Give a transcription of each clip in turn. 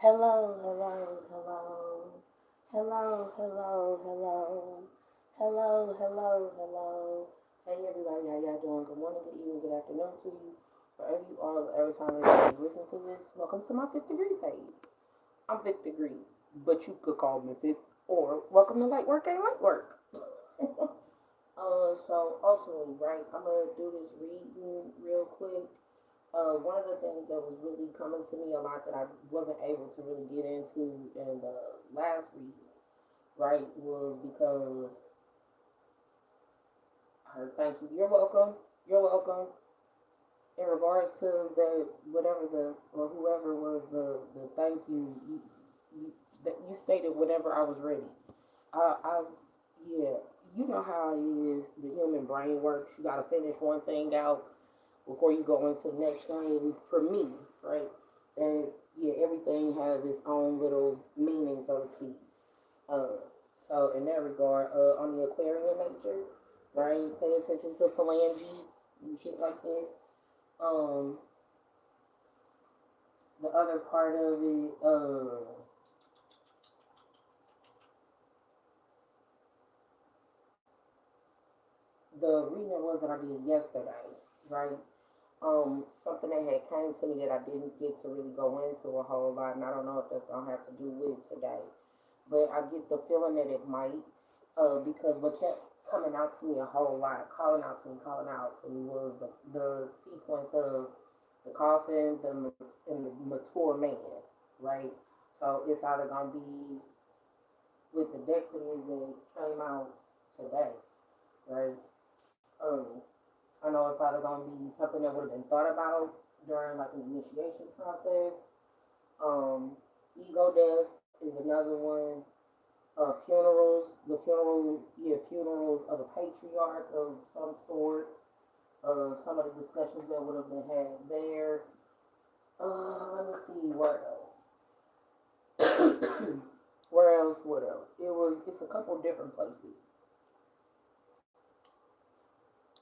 Hello, hello, hello. Hello, hello, hello. Hello, hello, hello. Hey everybody, how y'all doing? Good morning, good evening, good afternoon to you. Wherever you are, every time you listen to this, welcome to my fifth degree page. I'm fifth degree, but you could call me fifth, or welcome to light work ain't light work. So ultimately, right, I'm gonna do this reading real quick. One of the things that was really coming to me a lot that I wasn't able to really get into in the last reading, right, was because thank you, you're welcome, you're welcome. In regards to the whatever the or whoever was the thank you, that you stated whenever I was ready. I yeah, you know how it is. The human brain works. You got to finish one thing out before you go into the next thing. For me, right? And yeah, everything has its own little meaning, so to speak. So in that regard, on the Aquarian nature, right? Pay attention to phalanges and shit like that. Um, the other part of it, the reading was that I did yesterday, right? Something that had came to me that I didn't get to really go into a whole lot, and I don't know if that's gonna have to do with today, but I get the feeling that it might, because what kept coming out to me a whole lot, calling out to me was the sequence of the coffin, and the mature man, right? So it's either gonna be with the Dexities that came out today, right? Um, I know it's either gonna be something that would have been thought about during like an initiation process. Um, ego death is another one. Funerals, funerals of a patriarch of some sort. Some of the discussions that would have been had there. Let me see what else. Where else? What else? It's a couple different places.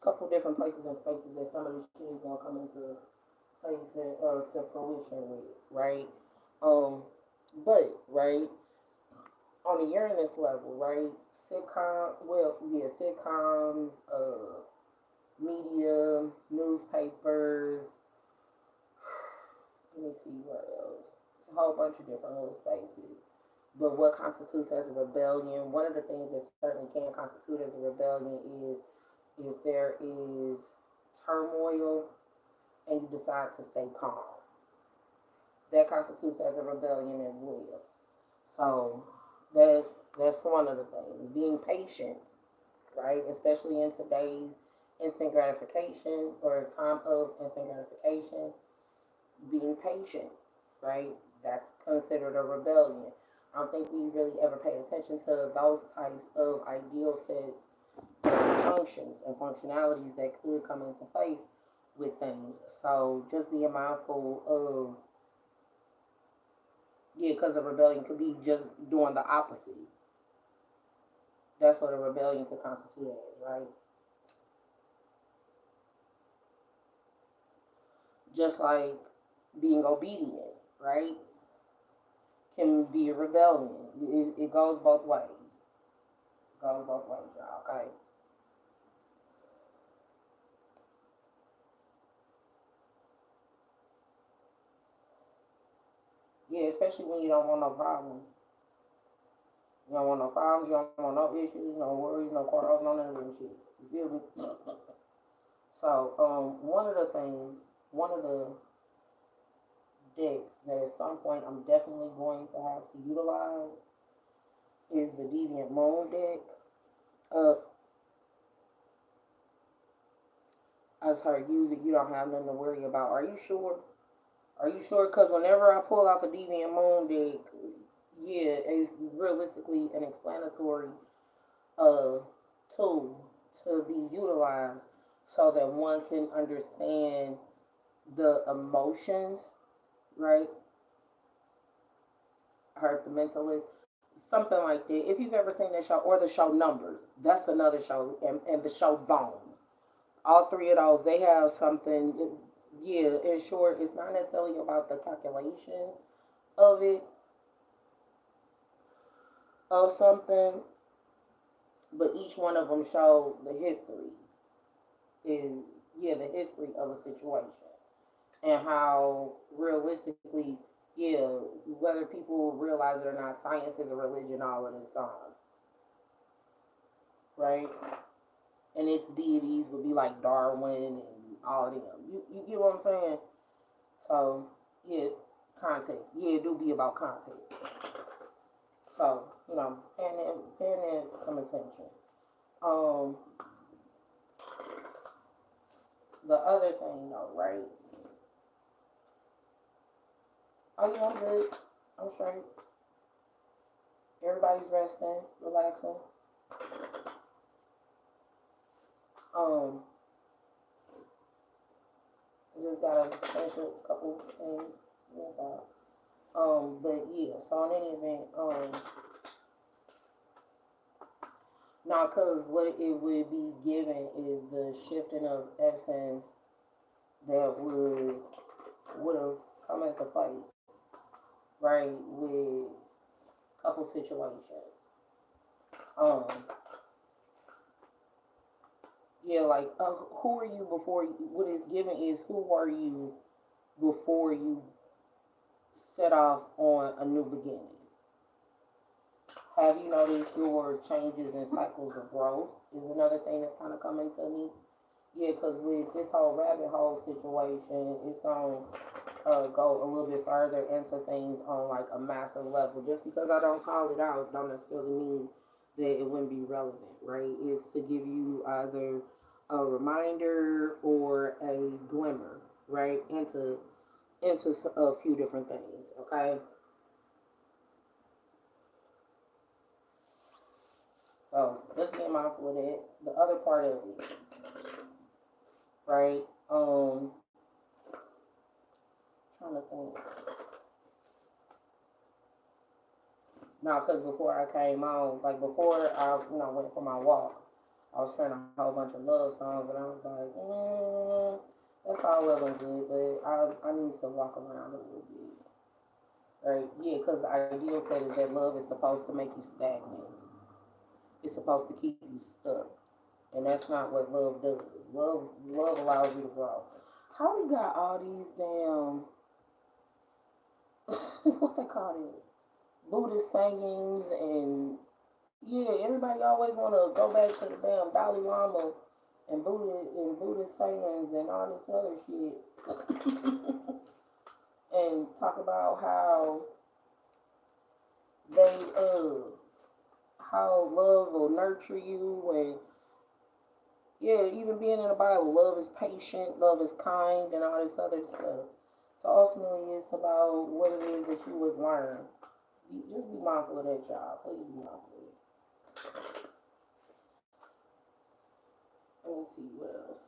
Couple different places and spaces that some of these shit is gonna come into place and to fruition with, right? Um, but right on the Uranus level, right? Sitcoms, media, newspapers. Let me see what else. It's a whole bunch of different little spaces. But what constitutes as a rebellion? One of the things that certainly can constitute as a rebellion is if there is turmoil and you decide to stay calm. That constitutes as a rebellion as well. So that's one of the things. Being patient, right? Especially in today's instant gratification or time of instant gratification, being patient, right? That's considered a rebellion. I don't think we really ever pay attention to those types of ideal sets and functions and functionalities that could come into place with things. So just being mindful of, yeah, because a rebellion could be just doing the opposite. That's what a rebellion could constitute as, right? Just like being obedient, right? Can be a rebellion. It goes both ways. It goes both ways, y'all, okay? Yeah, especially when you don't want no problems. You don't want no problems, you don't want no issues, no worries, no quarrels, no none of them shit. You feel me? So, one of the decks that at some point I'm definitely going to have to utilize is the Deviant Moon deck. Uh, I just heard use it, you don't have nothing to worry about. Are you sure? Are you sure? Because whenever I pull out the Deviant Moon deck, yeah, it's realistically an explanatory uh, tool to be utilized so that one can understand the emotions, right? I heard the mentalist, something like that. If you've ever seen that show, or the show Numbers, that's another show, and the show Bones. All three of those, they have something. Yeah, in short, it's not necessarily about the calculations of it, of something, but each one of them show the history. Is yeah, the history of a situation and how realistically, yeah, whether people realize it or not, science is a religion all in its own, right? And its deities would be like Darwin and all of them. You get what I'm saying? So yeah, context. Yeah, it do be about context. So paying in some attention. Um, the other thing though, right? Oh yeah, I'm good. I'm straight. Everybody's resting, relaxing. Um, just gotta finish a couple things. That's all. But yeah. So in any event, now, cause what it would be given is the shifting of essence that would have come into place, right, with a couple situations. Um, yeah, like who are you before you, what is given is who are you before you set off on a new beginning. Have you noticed your changes and cycles of growth? Is another thing that's kind of coming to me. Yeah, because with this whole rabbit hole situation, it's going to go a little bit further into things on like a massive level. Just because I don't call it out, don't necessarily mean that it wouldn't be relevant, right? It's to give you either a reminder or a glimmer, right, into a few different things, okay? So just being mindful of that. The other part of it, right? Trying to think. No, because before I came on, like before I, went for my walk, I was hearing a whole bunch of love songs, and I was like, that's all well and good, but I need to walk around a little bit, right? Yeah, because the ideal set is that love is supposed to make you stagnant. It's supposed to keep you stuck, and that's not what love does. Love allows you to grow. How we got all these damn what they call it? Buddhist sayings and yeah, everybody always want to go back to the damn Dalai Lama and Buddhist sayings and all this other shit, and talk about they how love will nurture you and yeah, even being in the Bible, love is patient, love is kind, and all this other stuff. So ultimately, it's about what it is that you would learn. Just be mindful of that, y'all. Please be mindful of it. Let me see what else.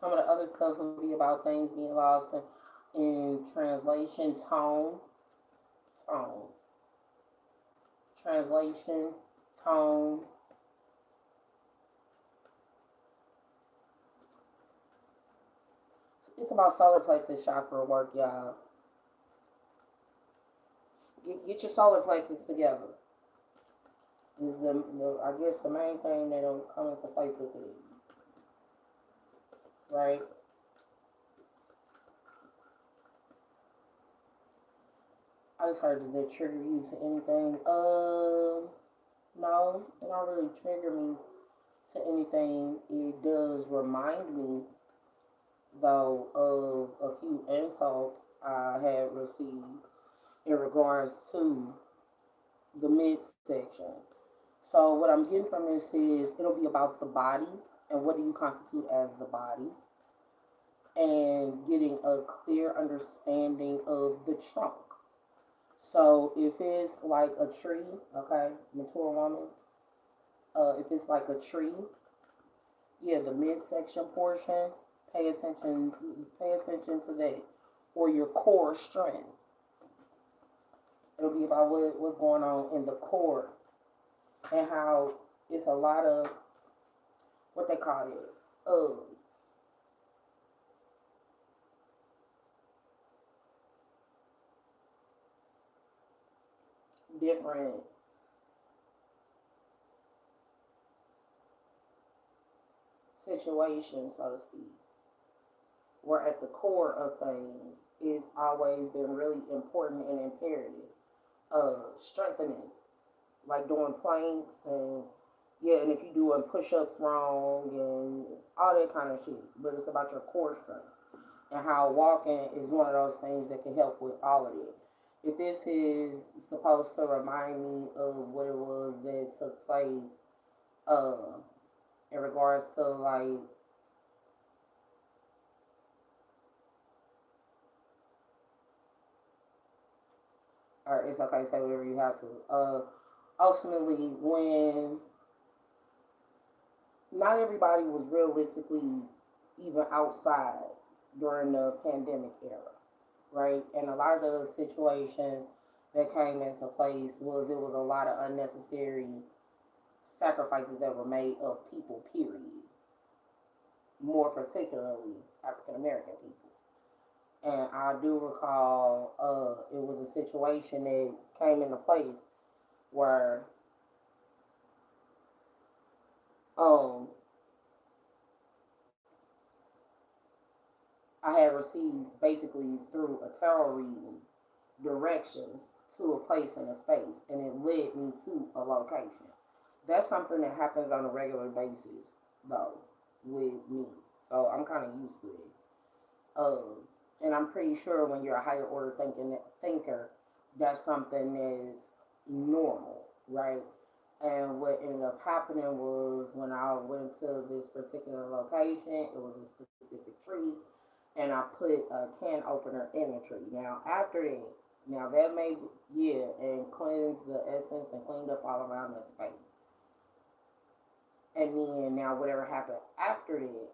Some of the other stuff will be about things being lost in translation, tone, translation, tone. It's about solar plexus chakra work, y'all. Get your solar plexus together. Is I guess the main thing that'll come into place with it, right? I just heard, does that trigger you to anything? No, it don't really trigger me to anything. It does remind me, though, of a few insults I had received in regards to the midsection. So what I'm getting from this is it'll be about the body and what do you constitute as the body, and getting a clear understanding of the trunk. So if it's like a tree, okay, mature woman, if it's like a tree, yeah, the midsection portion, pay attention, pay attention to that, or your core strength. It'll be about what's going on in the core and how It's a lot of what they call it, different situations, so to speak, where at the core of things, it's always been really important and imperative. Strengthening, like doing planks and yeah, and if you're doing push-ups wrong and all that kind of shit, but it's about your core strength and how walking is one of those things that can help with all of it. If this is supposed to remind me of what it was that took place uh, in regards to like, or it's okay to say whatever you have to. Ultimately, when not everybody was realistically even outside during the pandemic era, right? And a lot of the situations that came into place was it was a lot of unnecessary sacrifices that were made of people, period. More particularly African American people. And I do recall it was a situation that came into place where um, I had received basically through a tarot reading directions to a place in a space, and it led me to a location. That's something that happens on a regular basis, though, with me. So I'm kind of used to it. And I'm pretty sure when you're a higher order thinker, that's something that's normal, right? And what ended up happening was when I went to this particular location, it was a specific tree, and I put a can opener in the tree. Now, after that, now that made, yeah, and cleansed the essence and cleaned up all around the space. And then, now, whatever happened after that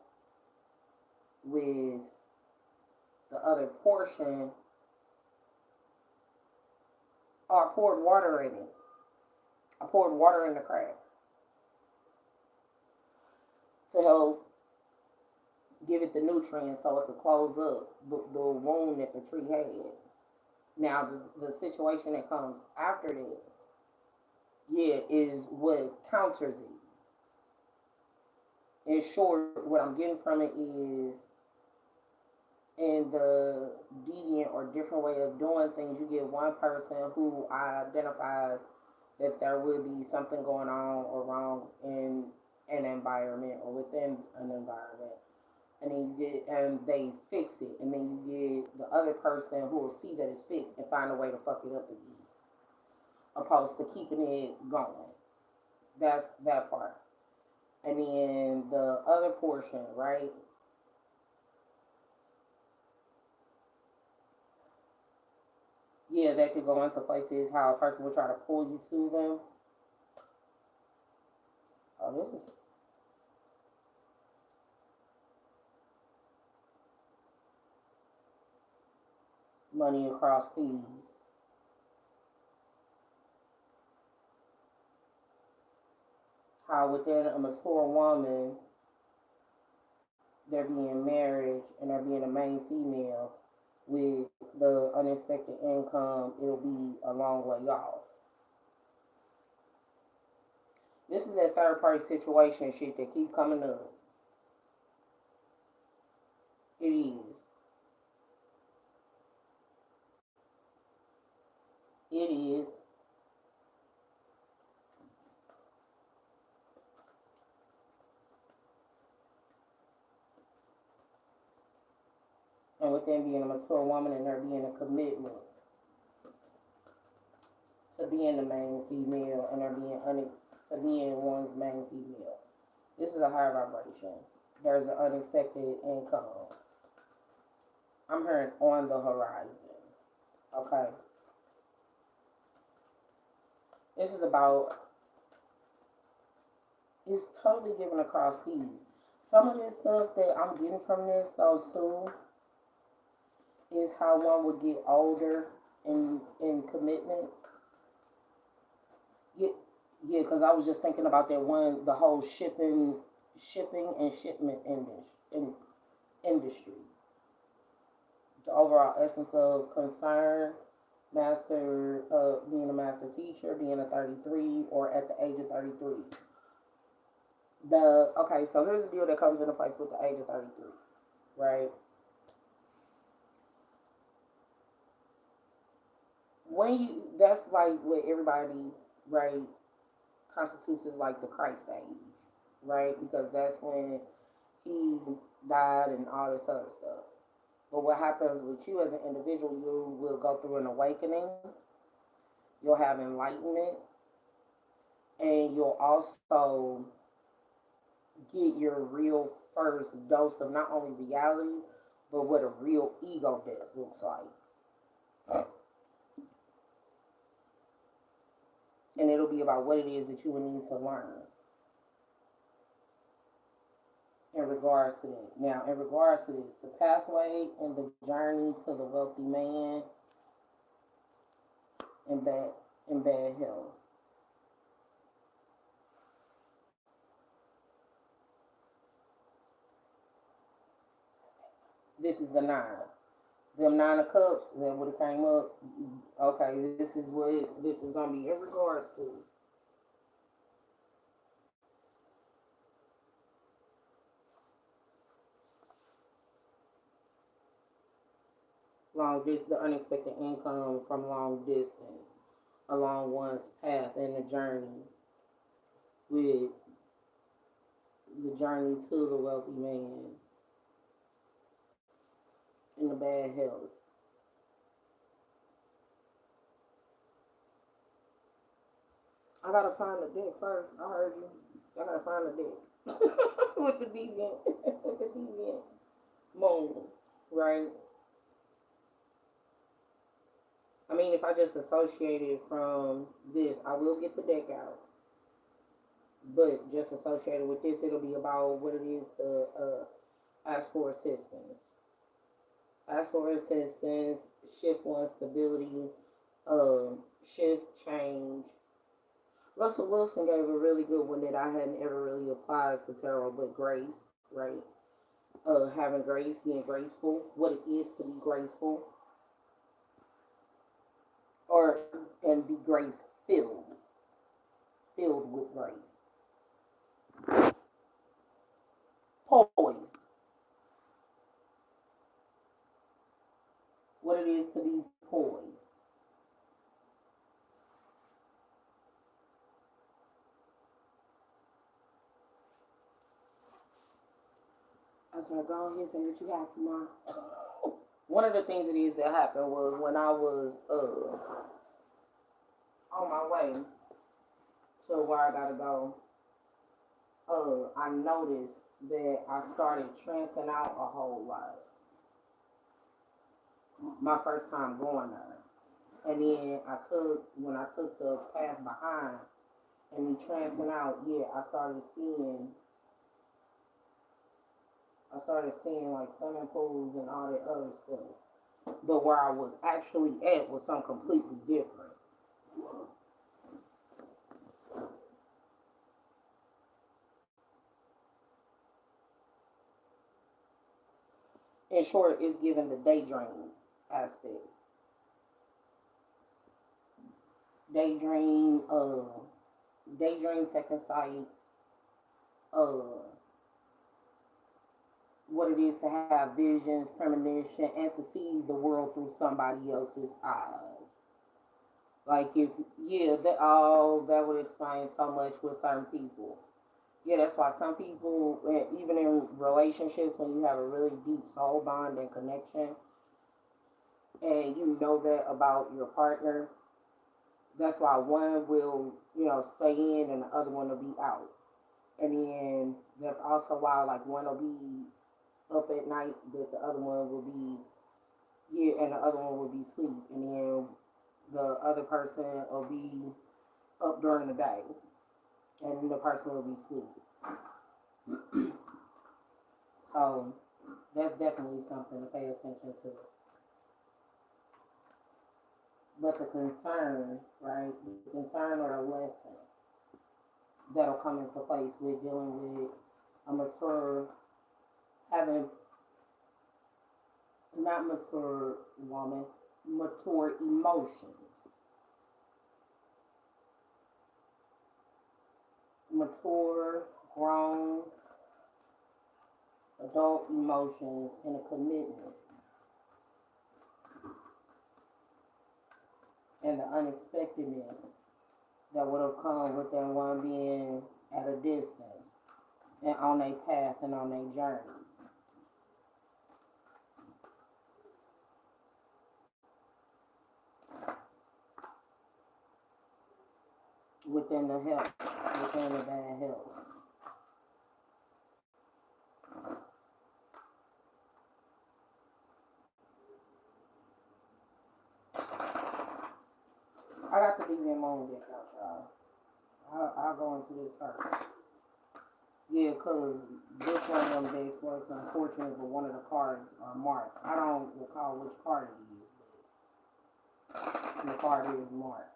with the other portion, oh, I poured water in it. I poured water in the crack to help give it the nutrients so it could close up the wound that the tree had. Now, the situation that comes after that, yeah, is what counters it. In short, what I'm getting from it is in the deviant or different way of doing things, you get one person who identifies that there will be something going on or wrong in an environment or within an environment. And then you get, and they fix it, and then you get the other person who will see that it's fixed and find a way to fuck it up again, opposed to keeping it going. That's that part. And then the other portion, right? Yeah, that could go into places how a person will try to pull you to them. Oh, this is money across seas. How within a mature woman, there being marriage and there being a main female with the unexpected income, it'll be a long way off. This is that third party situation shit that keep coming up. It is. It is. And with them being a mature woman and there being a commitment to being the main female and there being to being one's main female. This is a higher vibration. There's an unexpected income. I'm hearing on the horizon. Okay. This is about, it's totally given across seas. Some of this stuff that I'm getting from this, though, too, is how one would get older in commitments. Get Yeah, because I was just thinking about that one, the whole shipping and shipment industry. The overall essence of concern, master, being a master teacher, being a 33, or at the age of 33. Okay, so here's the deal that comes into place with the age of 33, right? When you, that's like what everybody, right, constitutes as like the Christ age, right? Because that's when he died and all this other stuff. But what happens with you as an individual, you will go through an awakening, you'll have enlightenment, and you'll also get your real first dose of not only reality, but what a real ego death looks like. And it'll be about what it is that you will need to learn in regards to that. Now, in regards to this, the pathway and the journey to the wealthy man in bad health. This is the nine. Them nine of cups that would have came up. Okay, this is what this is gonna be in regards to. Long distance, the unexpected income from long distance along one's path and the journey with the journey to the wealthy man in the bad health. I gotta find the deck first. I heard you. I gotta find the deck with the deviant, with the deviant moon, right? I mean, if I just associate it from this, I will get the deck out. But just associated with this, it'll be about what it is to ask for assistance. Ask for assistance, shift one stability, shift change. Russell Wilson gave a really good one that I hadn't ever really applied to tarot, but grace, right? Having grace, being graceful, what it is to be graceful, or and be grace filled, filled with grace. Poised, what it is to be poised. I was like, go ahead, say what you got tomorrow. One of the things it is that happened was when I was on my way to where I gotta go, I noticed that I started trancing out a whole lot. My first time going there. And then when I took the path behind and me trancing out, yeah, I started seeing like swimming pools and all that other stuff. But where I was actually at was something completely different. In short, it's given the daydream aspect. Daydream, daydream second sight, uh, what it is to have visions, premonition, and to see the world through somebody else's eyes. Like if yeah, that would explain so much with certain people. Yeah, that's why some people, even in relationships, when you have a really deep soul bond and connection, and you know that about your partner, that's why one will, stay in and the other one will be out. And then that's also why like one will be up at night, but the other one will be yeah, and the other one will be asleep, and then the other person will be up during the day, and the person will be asleep. So that's definitely something to pay attention to. But the concern, right? The concern or the lesson. that'll come into place with dealing with a mature, having, not mature woman, mature emotions, mature, grown, adult emotions, and a commitment, and the unexpectedness that would have come with them one being at a distance and on a path and on a journey. Within the health, within the bad health. I got the DV Moon deck out, y'all. I'll go into this first. Yeah, because this one of them decks was unfortunate, but one of the cards are marked. I don't recall which card it is, but the card is marked.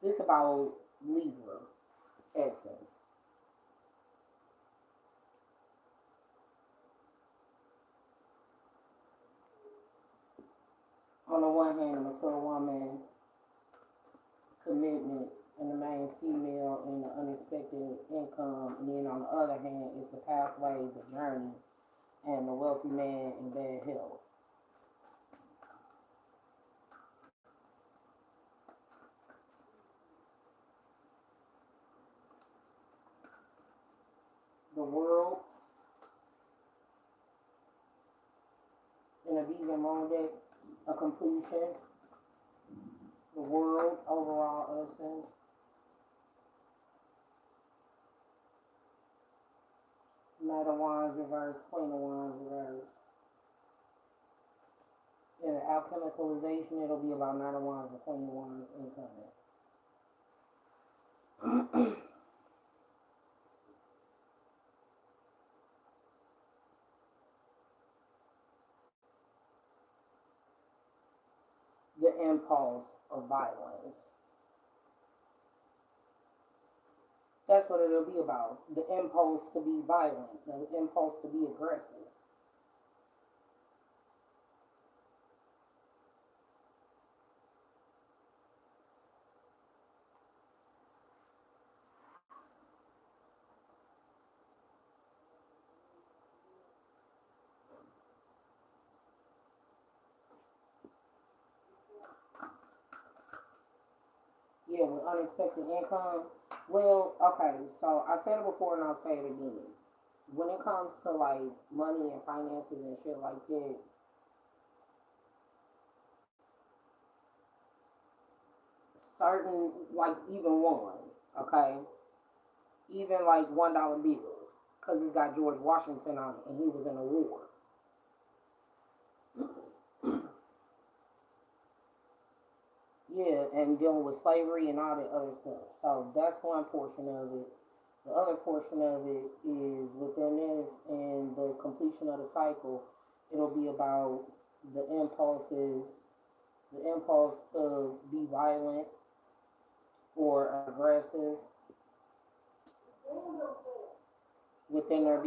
This about Libra essence. On the one hand, a mature woman, commitment, and the main female, and the unexpected income. And then on the other hand, it's the pathway, the journey, and the wealthy man in bad health. The world in a vegan moon deck, a completion. The world overall essence. Knight of Wands reverse, Queen of Wands reverse. In the alchemicalization, it'll be about Knight of Wands and Queen of Wands incoming. The impulse of violence. That's what it'll be about. The impulse to be violent, the impulse to be aggressive. Yeah, with unexpected income. Well, okay, so I said it before and I'll say it again. When it comes to like money and finances and shit like that, certain, like even ones, okay? Even like $1 bills, because it's got George Washington on it and he was in a war. Yeah, and dealing with slavery and all that other stuff. So that's one portion of it. The other portion of it is within this and the completion of the cycle, it'll be about the impulses, the impulse to be violent or aggressive within there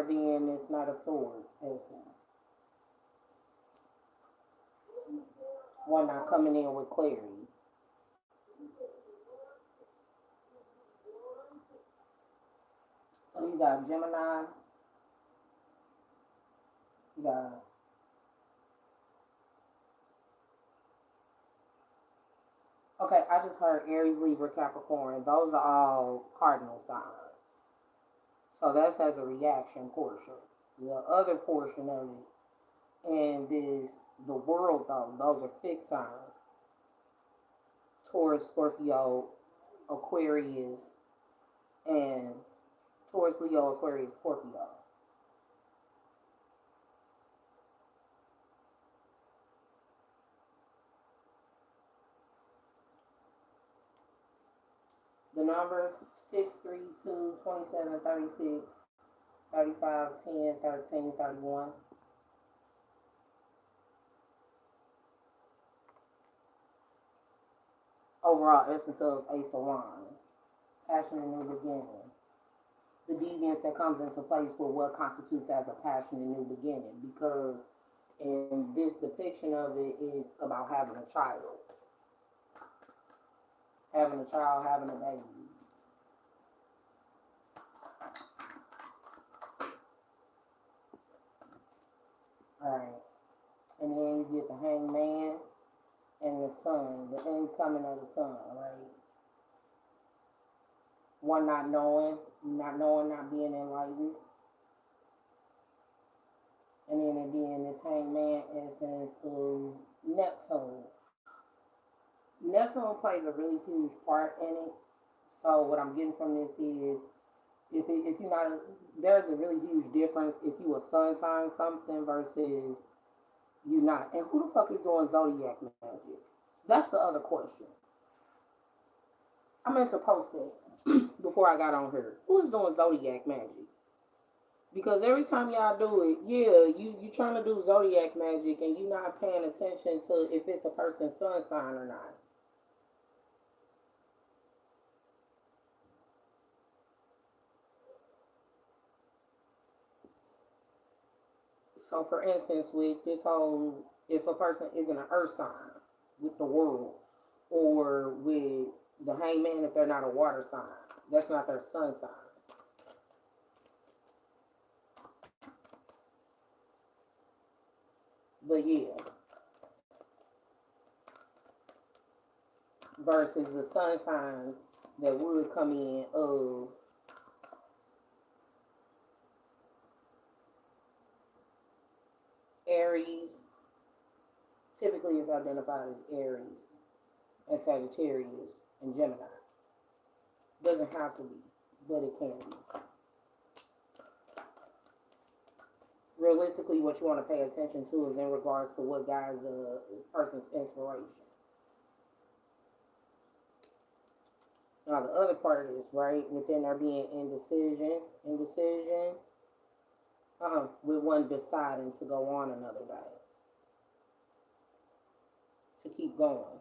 being this Knight of Swords essence. One not coming in with clarity. So you got Gemini, you got okay, I just heard Aries, Libra, Capricorn. Those are all cardinal signs. So that's as a reaction portion. The other portion of it, and is the world though, those are fixed signs. Taurus, Scorpio, Aquarius, and Taurus, Leo, Aquarius, Scorpio. The numbers 632 27 36 35 10 13 31. overall essence of Ace of Wands. Passion and new beginning. The deviance that comes into place with what constitutes as a passion and new beginning. Because in this depiction of it is about having a child. Having a child, having a baby. Alright. And then you get the hangman and the sun, the incoming of the sun, right? One not knowing, not being enlightened. And then it being this hangman essence of Neptune. Neptune plays a really huge part in it. So what I'm getting from this is if you're not, there's a really huge difference if you a sun sign something versus you not. And who the fuck is doing zodiac magic? That's the other question. I meant to post it before I got on here. Who is doing zodiac magic? Because every time y'all do it, yeah, you trying to do zodiac magic and you not paying attention to if it's a person's sun sign or not. So, for instance, with this whole, if a person isn't an earth sign with the world, or with the hangman, if they're not a water sign, that's not their sun sign. But yeah, versus the sun signs that would come in of Aries, typically is identified as Aries and Sagittarius and Gemini. Doesn't have to be, but it can be. Realistically, what you want to pay attention to is in regards to what guides a person's inspiration. Now, the other part of this, right, within there being indecision, with one deciding to go on another day, to keep going.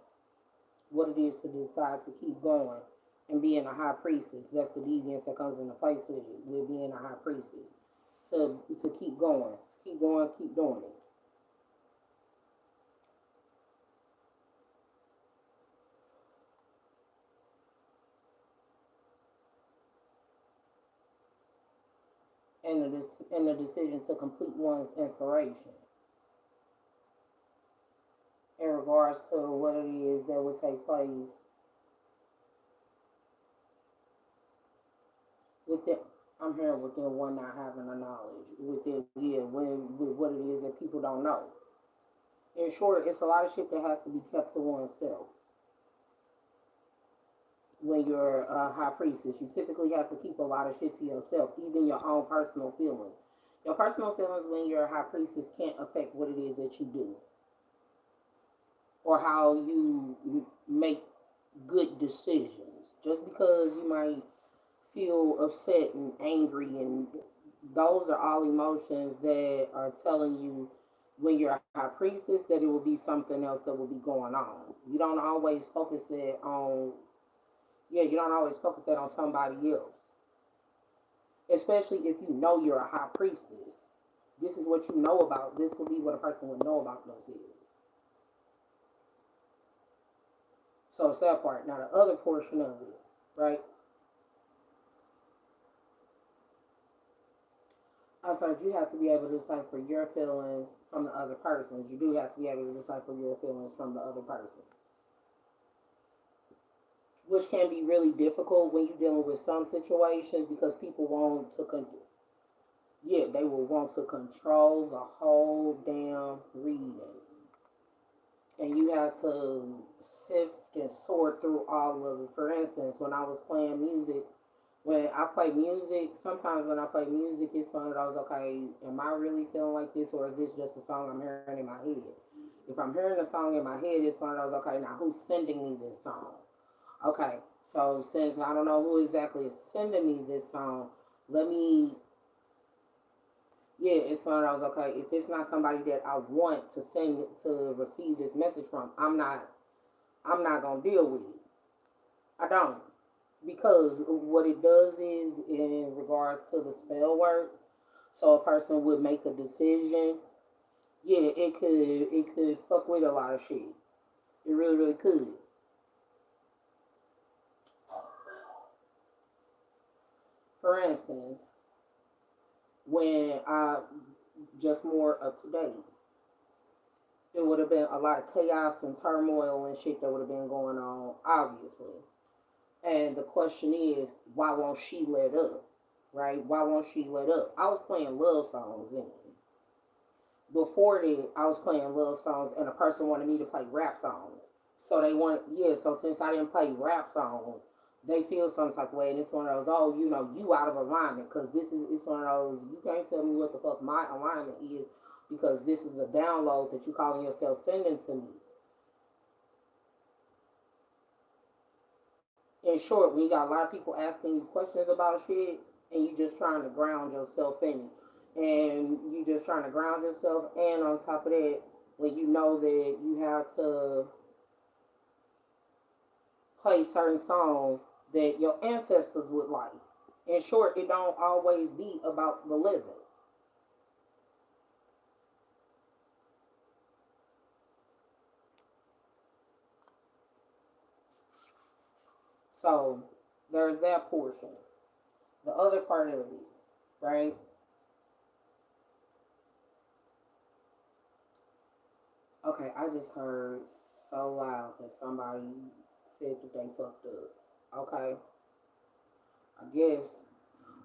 What it is to decide to keep going and being a high priestess. That's the deviance that comes into place with it, with being a high priestess. To keep going, keep doing it. And the decision to complete one's inspiration in regards to what it is that would take place within. I'm hearing within one not having a knowledge within, yeah, with what it is that people don't know. In short, it's a lot of shit that has to be kept to oneself. When you're a high priestess, you typically have to keep a lot of shit to yourself, even your own personal feelings. Your personal feelings when you're a high priestess can't affect what it is that you do or how you make good decisions. Just because you might feel upset and angry, and those are all emotions that are telling you when you're a high priestess that it will be something else that will be going on. You don't always focus it on, yeah, you don't always focus that on somebody else. Especially if you know you're a high priestess. This is what you know about. This will be what a person would know about those is. So it's that part. Now the other portion of it, right? I said you have to be able to decipher your feelings from the other person's. You do have to be able to decipher your feelings from the other person. Which can be really difficult when you're dealing with some situations because people want to, they will want to control the whole damn reading. And you have to sift and sort through all of it. For instance, when I was playing music, when I play music, sometimes when I play music, it's one of those, okay, am I really feeling like this, or is this just a song I'm hearing in my head? If I'm hearing a song in my head, it's one of those, okay, now who's sending me this song? Okay, so since I don't know who exactly is sending me this song, let me, it's one of those, okay, if it's not somebody that I want to receive this message from, I'm not gonna deal with it. I don't. Because what it does is, in regards to the spell work, so a person would make a decision. Yeah, it could fuck with a lot of shit. It really, really could. For instance, when I just more up to date, it would have been a lot of chaos and turmoil and shit that would have been going on, obviously. And the question is, why won't she let up? Right? Why won't she let up? I was playing love songs then. Before that, I was playing love songs, and a person wanted me to play rap songs. So they want, yeah. So since I didn't play rap songs, they feel some type of way, and it's one of those, oh, you out of alignment, because this is, it's one of those, you can't tell me what the fuck my alignment is, because this is the download that you calling yourself sending to me. In short, when you got a lot of people asking you questions about shit, and you just trying to ground yourself in it, and you just trying to ground yourself, and on top of that, when you know that you have to play certain songs that your ancestors would like. In short, it don't always be about the living. So there's that portion. The other part of it, right? Okay, I just heard so loud that somebody said that they fucked up. Okay, I guess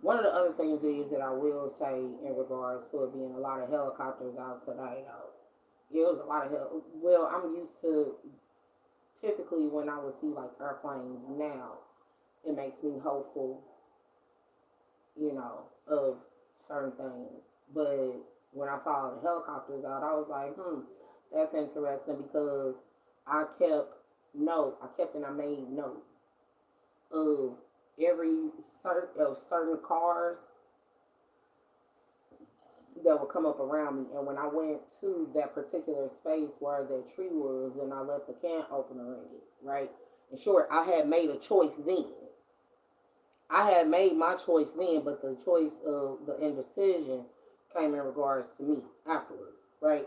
one of the other things is that I will say in regards to it being a lot of helicopters out today, though. Yeah, it was a lot of well, I'm used to, typically when I would see like airplanes now, it makes me hopeful, of certain things. But when I saw the helicopters out, I was like, that's interesting, because I kept I kept and I made note of every certain cars that would come up around me. And when I went to that particular space where that tree was, and I left the can opener in it, right? In short, I had made a choice then. I had made my choice then, but the choice of the indecision came in regards to me afterward, right?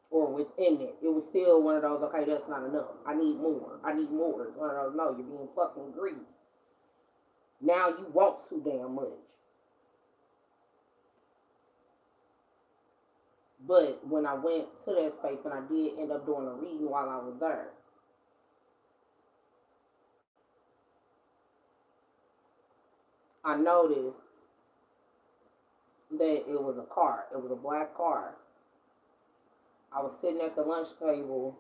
Or within it. It was still one of those, okay, that's not enough. I need more. I need more. It's one of those, no, you're being fucking greedy. Now you want too damn much. But when I went to that space, and I did end up doing a reading while I was there, I noticed that it was a car. It was a black car. I was sitting at the lunch table,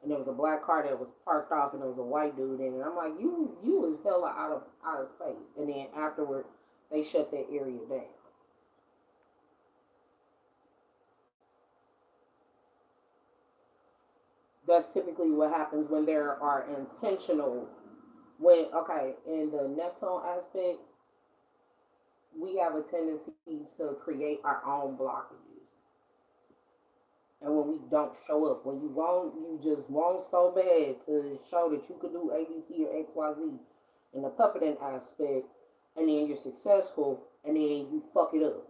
and there was a black car that was parked off, and there was a white dude in it. I'm like, you was hella out of space. And then afterward, they shut that area down. That's typically what happens when there are intentional. When, okay, in the Neptune aspect, we have a tendency to create our own blockages. And when we don't show up, when you just want so bad to show that you could do ABC or XYZ in the puppeting aspect, and then you're successful, and then you fuck it up.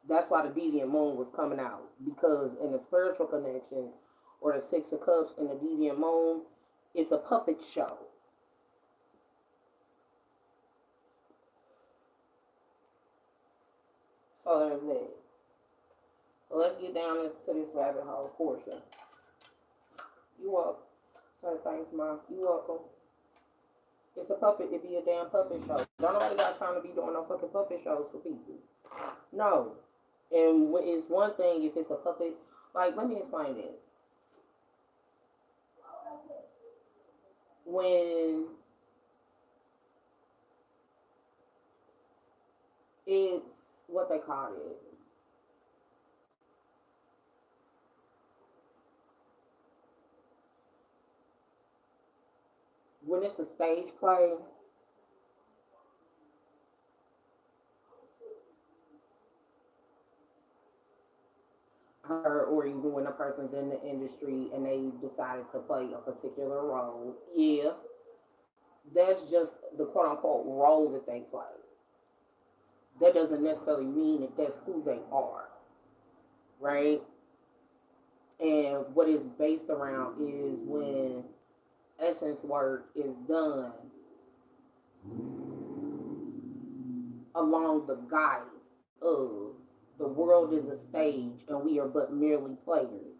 That's why the deviant moon was coming out, because in the spiritual connections, or the Six of Cups and the deviant moon, it's a puppet show. So there's that. Well, let's get down to this rabbit hole portion. You welcome. So thanks, Mom. You welcome. It's a puppet. It be a damn puppet show. Don't nobody got time to be doing no fucking puppet shows for people. No. And it's one thing if it's a puppet. Like, let me explain this. When it's what they call it, when it's a stage play, or even when a person's in the industry and they decided to play a particular role, yeah. That's just the quote unquote role that they play. That doesn't necessarily mean that that's who they are, right? And what it's based around is when essence work is done along the guise of the world is a stage and we are but merely players.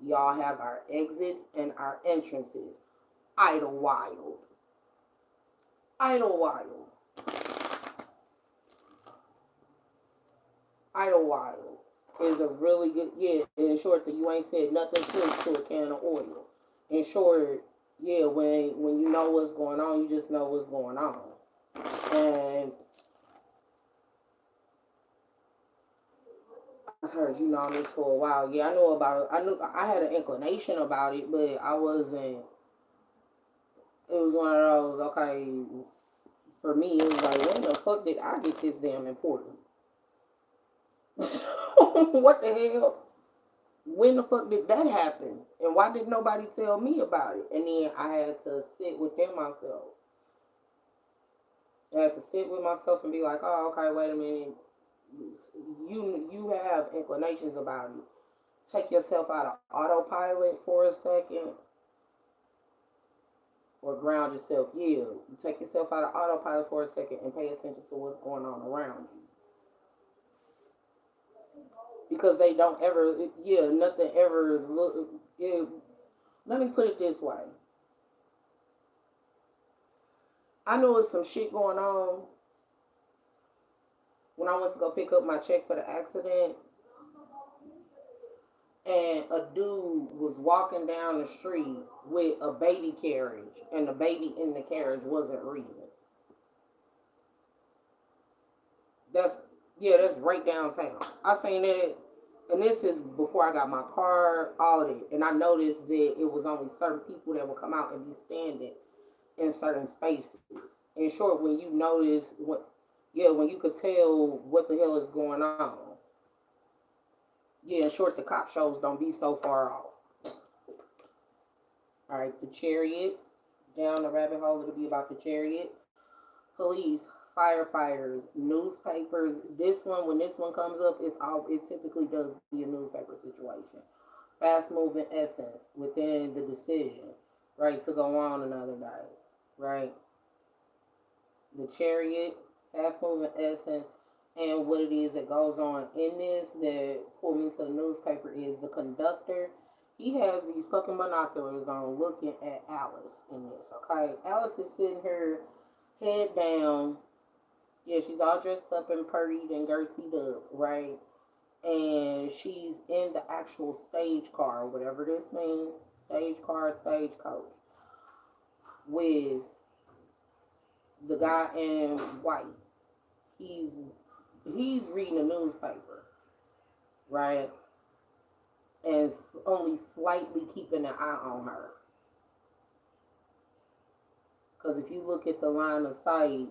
We all have our exits and our entrances. Idlewild. Idlewild. Idlewild is a really good, yeah, in short, that you ain't said nothing to a can of oil. In short, yeah, when you know what's going on, you just know what's going on. And I heard you know this for a while. Yeah, I know about it. I knew I had an inclination about it, but I wasn't. It was one of those. Okay, for me, it was like, when the fuck did I get this damn important? What the hell? When the fuck did that happen? And why did nobody tell me about it? And then I had to sit within myself. I had to sit with myself and be like, oh, okay, wait a minute. You have inclinations about it. Take yourself out of autopilot for a second, or ground yourself. Yeah, take yourself out of autopilot for a second and pay attention to what's going on around you. Because they don't ever, yeah, nothing ever look. Yeah, let me put it this way. I know it's some shit going on when I went to go pick up my check for the accident, and a dude was walking down the street with a baby carriage, and the baby in the carriage wasn't reading. That's yeah, that's right downtown. I seen it, and this is before I got my car, all of it, and I noticed that it was only certain people that would come out and be standing in certain spaces. In short, when you notice what, yeah, when you could tell what the hell is going on. Yeah, in short, the cop shows don't be so far off. All right, the chariot, down the rabbit hole, it'll be about the chariot. Police, firefighters, newspapers. This one, when this one comes up, it typically does be a newspaper situation. Fast moving essence within the decision, right, to go on another day, right? The chariot, fast moving essence, and what it is that goes on in this that pulled me to the newspaper is the conductor. He has these fucking binoculars on looking at Alice in this, okay? Alice is sitting here, head down. Yeah, she's all dressed up and purried and girthied up, right? And she's in the actual stage car, whatever this means, stage car, stagecoach, with the guy in white. He's he's reading a newspaper, right? And only slightly keeping an eye on her. Because if you look at the line of sight,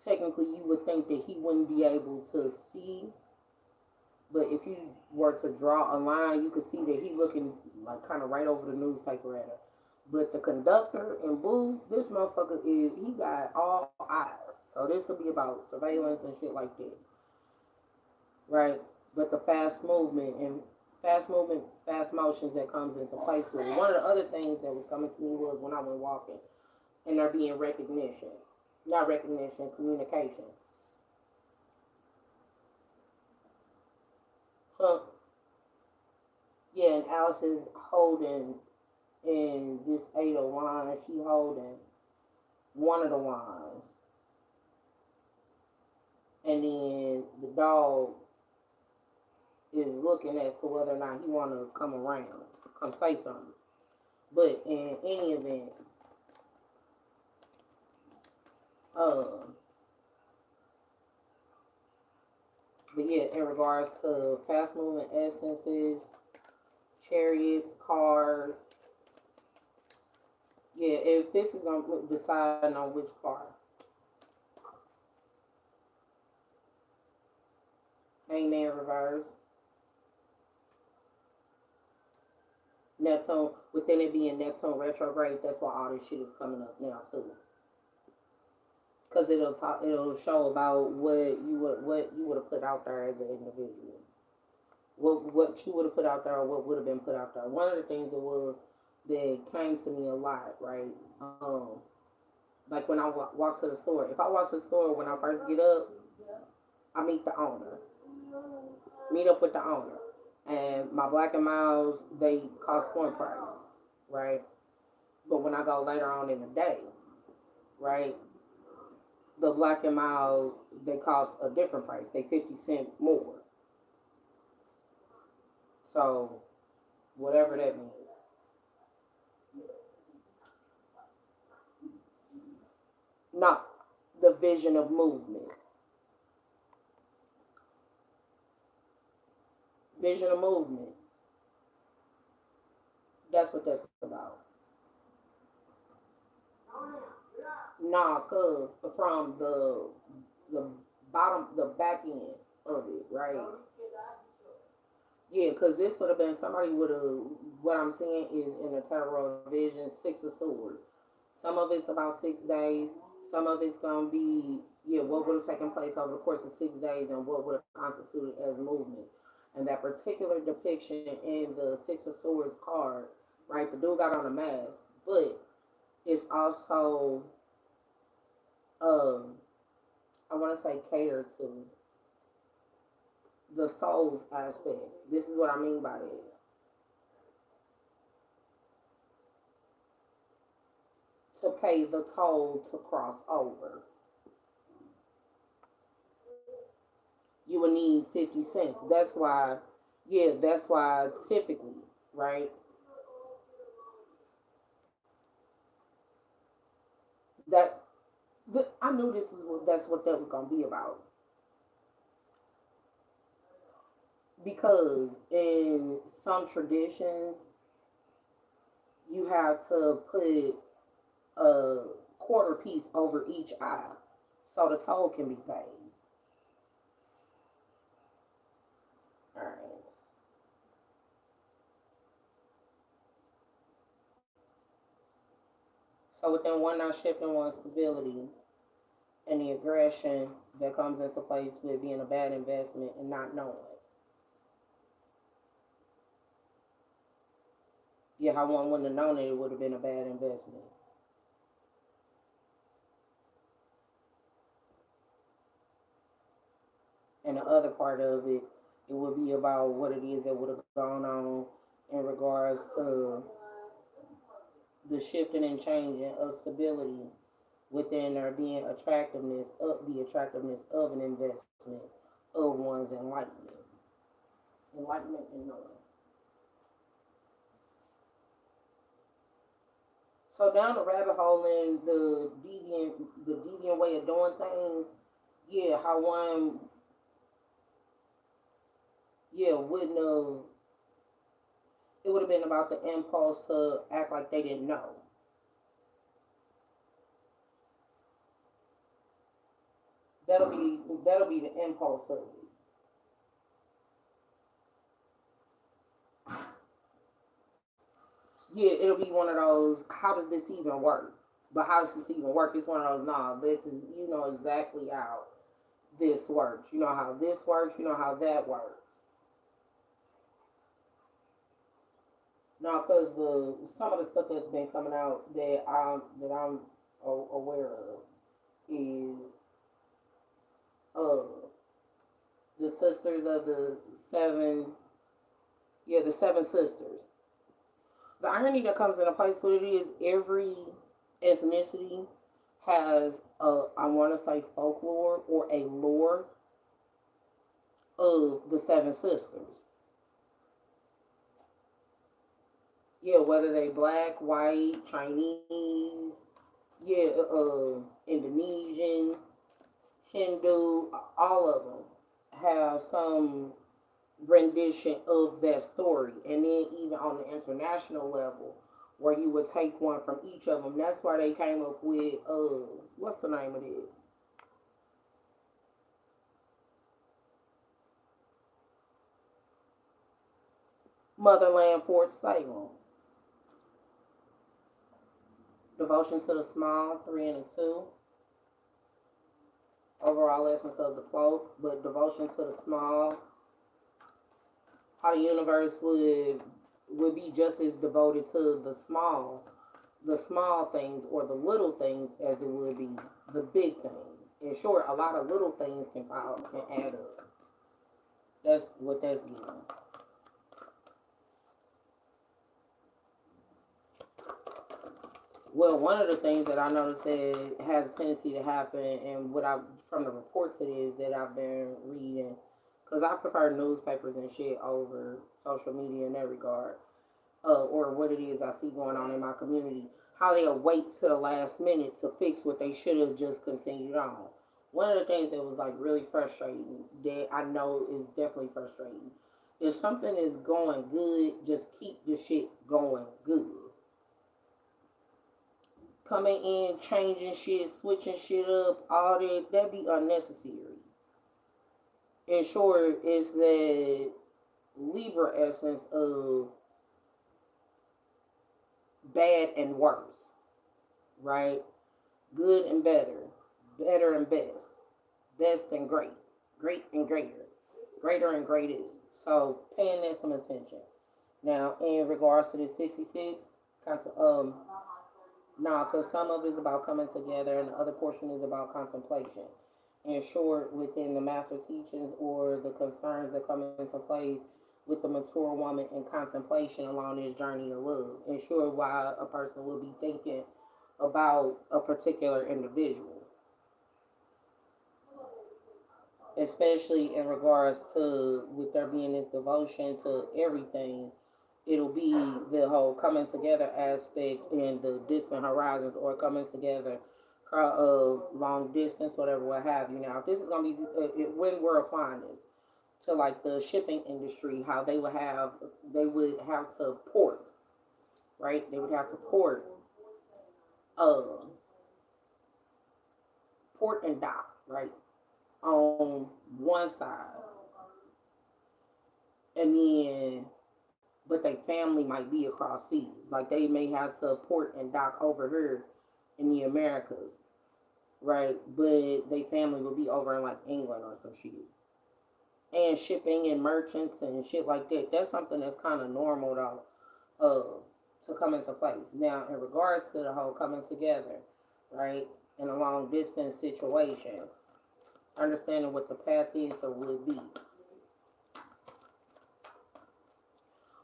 technically you would think that he wouldn't be able to see. But if you were to draw a line, you could see that he looking like kind of right over the newspaper at her. But the conductor in blue, this motherfucker he got all eyes. So this will be about surveillance and shit like that, right? But the fast motions that comes into place with it. One of the other things that was coming to me was when I went walking, and there being recognition, not recognition, communication. Huh. Yeah, and Alice is holding in this eight of wands. She holding one of the wands, and then the dog is looking as to whether or not he want to come around, come say something. But in any event, uh, but yeah, in regards to fast moving essences, chariots, cars. Yeah, if this is on deciding on which car, Amen reverse. Neptune, within it being Neptune retrograde, that's why all this shit is coming up now too. because it'll show about what you would have put out there as an individual, what you would have put out there, or what would have been put out there. One of the things it was that came to me a lot, right? Like when I walk to the store. If I walk to the store when I first get up, I meet the owner, meet up with the owner, and my black and miles they cost one price, right? But when I go later on in the day, right, the black and miles they cost a different price. They 50 cents more. So whatever that means. Not the vision of movement. Vision of movement. That's what that's about. Nah, cause from the bottom, the back end of it, right? Yeah, cause this would have been somebody would have. What I'm saying is in the tarot vision, 6 of Swords. Some of it's about 6 days. Some of it's gonna be what would have taken place over the course of 6 days and what would have constituted as movement. And that particular depiction in the 6 of Swords card, right? The dude got on a mask, but it's also um I want to say cater to the soul's aspect. This is what I mean by that. To pay the toll to cross over, you would need 50 cents. That's why, that's why typically, right? That I knew that's what that was gonna be about because in some traditions you have to put a quarter piece over each eye so the toll can be paid. All right. So within one not shifting one's stability and the aggression that comes into place with being a bad investment and not knowing it. Yeah, how one wouldn't have known it would have been a bad investment. And the other part of it, it would be about what it is that would have gone on in regards to the shifting and changing of stability within there being attractiveness of an investment of one's enlightenment and knowing. So down the rabbit hole in the deviant way of doing things, how one wouldn't have. It would have been about the impulse to act like they didn't know. That'll be the impulse of it. Yeah, it'll be one of those. How does this even work? But how does this even work? It's one of those. Nah, this is you know exactly how this works. You know how this works. You know how that works. Now, because the some of the stuff that's been coming out that I'm aware of is uh the sisters of the seven, the seven sisters. The irony that comes into place with it is every ethnicity has I want to say folklore or a lore of the seven sisters. Yeah, whether they black, white, Chinese, Indonesian, Hindu, all of them have some rendition of that story. And then even on the international level, where you would take one from each of them. That's why they came up with what's the name of it? Motherland Fort Salem. Devotion to the Small, 3 and a 2. overall essence of the quote, but devotion to the small, how the universe would be just as devoted to the small things or the little things as it would be the big things. In short, a lot of little things can add up. That's what that's giving. Well, one of the things that I noticed that has a tendency to happen, and what I from the reports it is that I've been reading, because I prefer newspapers and shit over social media in that regard, or what it is I see going on in my community. How they'll wait to the last minute to fix what they should have just continued on. One of the things that was like really frustrating that I know is definitely frustrating. If something is going good, just keep the shit going good. Coming in, changing shit, switching shit up, all that be unnecessary. In short, it's the Libra essence of bad and worse, right? Good and better, better and best, best and great, great and greater, greater and greatest. So paying that some attention. Now, in regards to the 66, no, because some of it is about coming together and the other portion is about contemplation. In short, within the master teachings or the concerns that come into place with the mature woman in contemplation along this journey of love. In short, why a person will be thinking about a particular individual, especially in regards to with there being this devotion to everything. It'll be the whole coming together aspect in the distant horizons or coming together long distance, whatever, what have you. Now, if this is gonna be when we're applying this to like the shipping industry, how they would have to port, right? They would have to uh, port and dock, right, on one side, and then but their family might be across seas. Like they may have to port and dock over here in the Americas, right? But their family will be over in like England or some shit. And shipping and merchants and shit like that. That's something that's kind of normal though, to come into place. Now, in regards to the whole coming together, right, in a long distance situation, understanding what the path is or would be.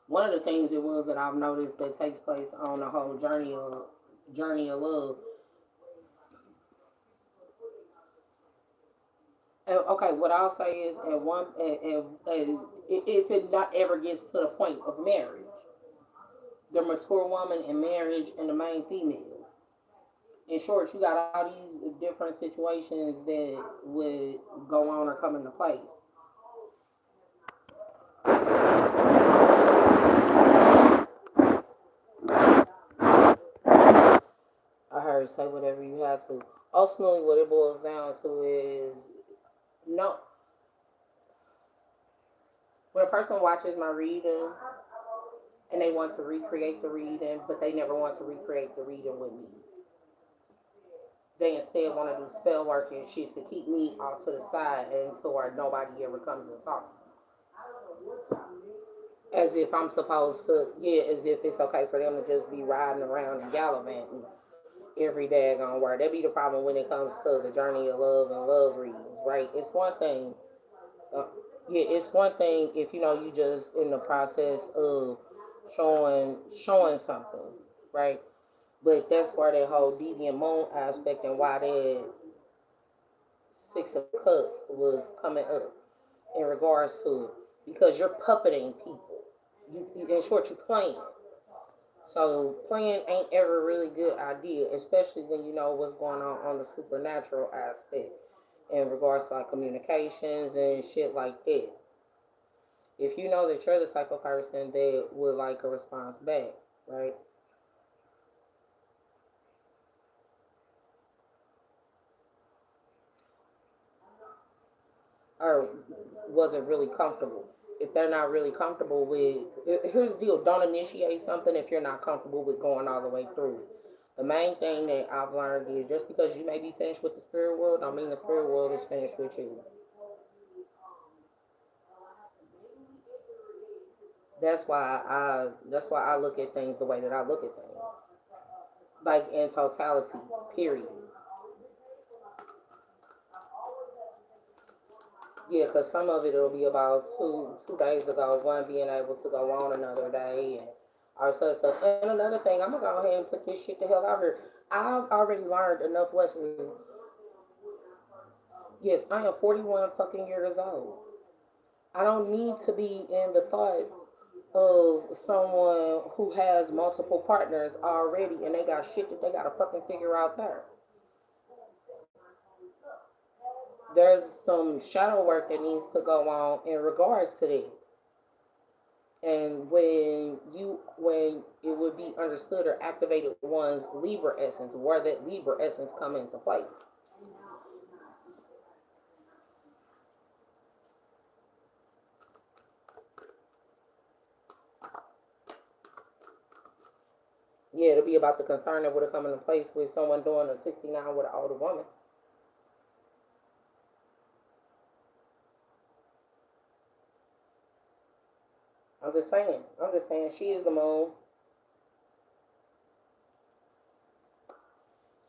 One of the things it was that I've noticed that takes place on the whole journey of love. Okay, what I'll say is if it not ever gets to the point of marriage, the mature woman in marriage and the main female. In short, you got all these different situations that would go on or come into place. I heard say whatever you have to. Ultimately, what it boils down to is no. When a person watches my reading and they want to recreate the reading, but they never want to recreate the reading with me, they instead want to do spell work and shit to keep me off to the side and so where nobody ever comes and talks. As if I'm supposed to, yeah, as if it's okay for them to just be riding around and gallivanting every daggone word. That be the problem when it comes to the journey of love and love readings, right? It's one thing, uh, yeah, it's one thing if you know you just in the process of showing something, right? But that's where that whole deviant moon aspect and why that 6 of Cups was coming up in regards to it. Because you're puppeting people. In short, you're playing. So playing ain't ever a really good idea, especially when you know what's going on the supernatural aspect in regards to like communications and shit like that. If you know that you're the type of person that would like a response back, right? Or wasn't really comfortable. If they're not really comfortable with, here's the deal: don't initiate something if you're not comfortable with going all the way through it. The main thing that I've learned is just because you may be finished with the spirit world, don't mean the spirit world is finished with you. That's why I look at things the way that I look at things. Like in totality, period. Yeah, because some of it will be about two days ago, one being able to go on another day and all this other stuff. And another thing, I'm gonna go ahead and put this shit the hell out here. I've already learned enough lessons. Yes, I am 41 fucking years old. I don't need to be in the thoughts of someone who has multiple partners already and they got shit that they gotta fucking figure out there. There's some shadow work that needs to go on in regards to that. And when it would be understood or activated one's Libra essence, where that Libra essence come into place. Yeah, it'll be about the concern that would have come into place with someone doing a 69 with an older woman. I'm just saying. I'm just saying she is the moon.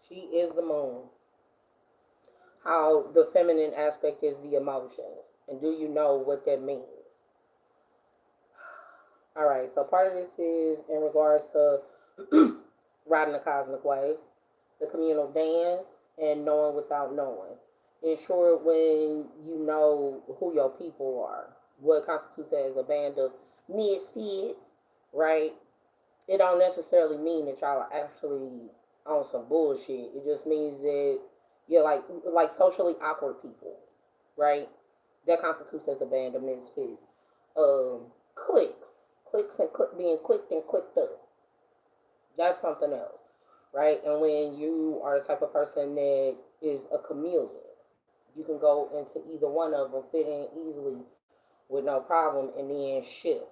She is the moon. How the feminine aspect is the emotions. And do you know what that means? All right, so part of this is in regards to riding the cosmic wave, the communal dance, and knowing without knowing. Ensure when you know who your people are, what constitutes as a band of misfits, right? It don't necessarily mean that y'all are actually on some bullshit. It just means that you're like socially awkward people, right? That constitutes as a band of misfits. Clicks and being clicked and clicked up. That's something else, right? And when you are the type of person that is a chameleon, you can go into either one of them, fit in easily with no problem, and then shift.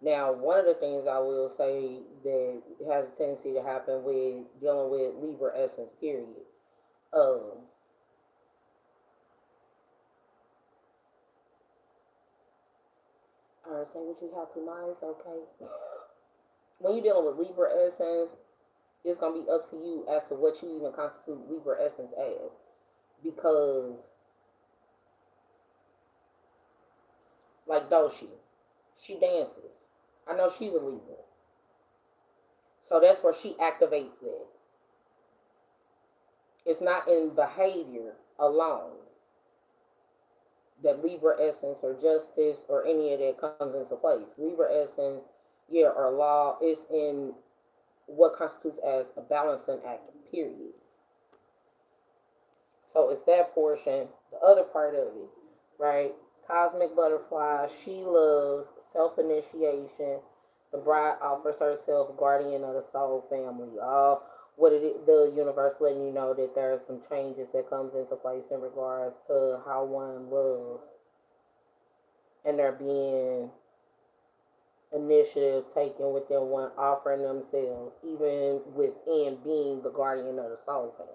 Now, one of the things I will say that has a tendency to happen with dealing with Libra essence, period. Um, all right, say what you have to mind, okay? When you're dealing with Libra essence, it's gonna be up to you as to what you even constitute Libra essence as, because like Doshi, she dances. I know she's a Libra, so that's where she activates that. It's not in behavior alone that Libra essence or justice or any of that comes into place. Libra essence, yeah, or law is in what constitutes as a balancing act, period. So it's that portion. The other part of it, right? Cosmic butterfly, she loves self initiation. The bride offers herself guardian of the soul family. All what it the universe letting you know that there are some changes that comes into place in regards to how one loves, and there being initiative taken within one offering themselves, even within being the guardian of the soul family.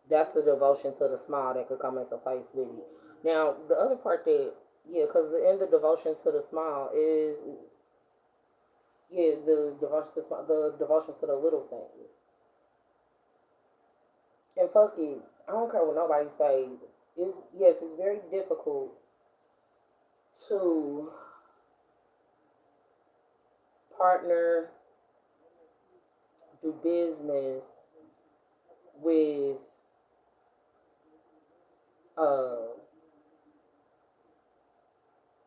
That's the devotion to the small that could come into place with you. Now, the other part that, yeah, because in the devotion to the small is, yeah, the devotion to the little things. And fuck it, I don't care what nobody say. It's yes, it's very difficult to partner, do business with uh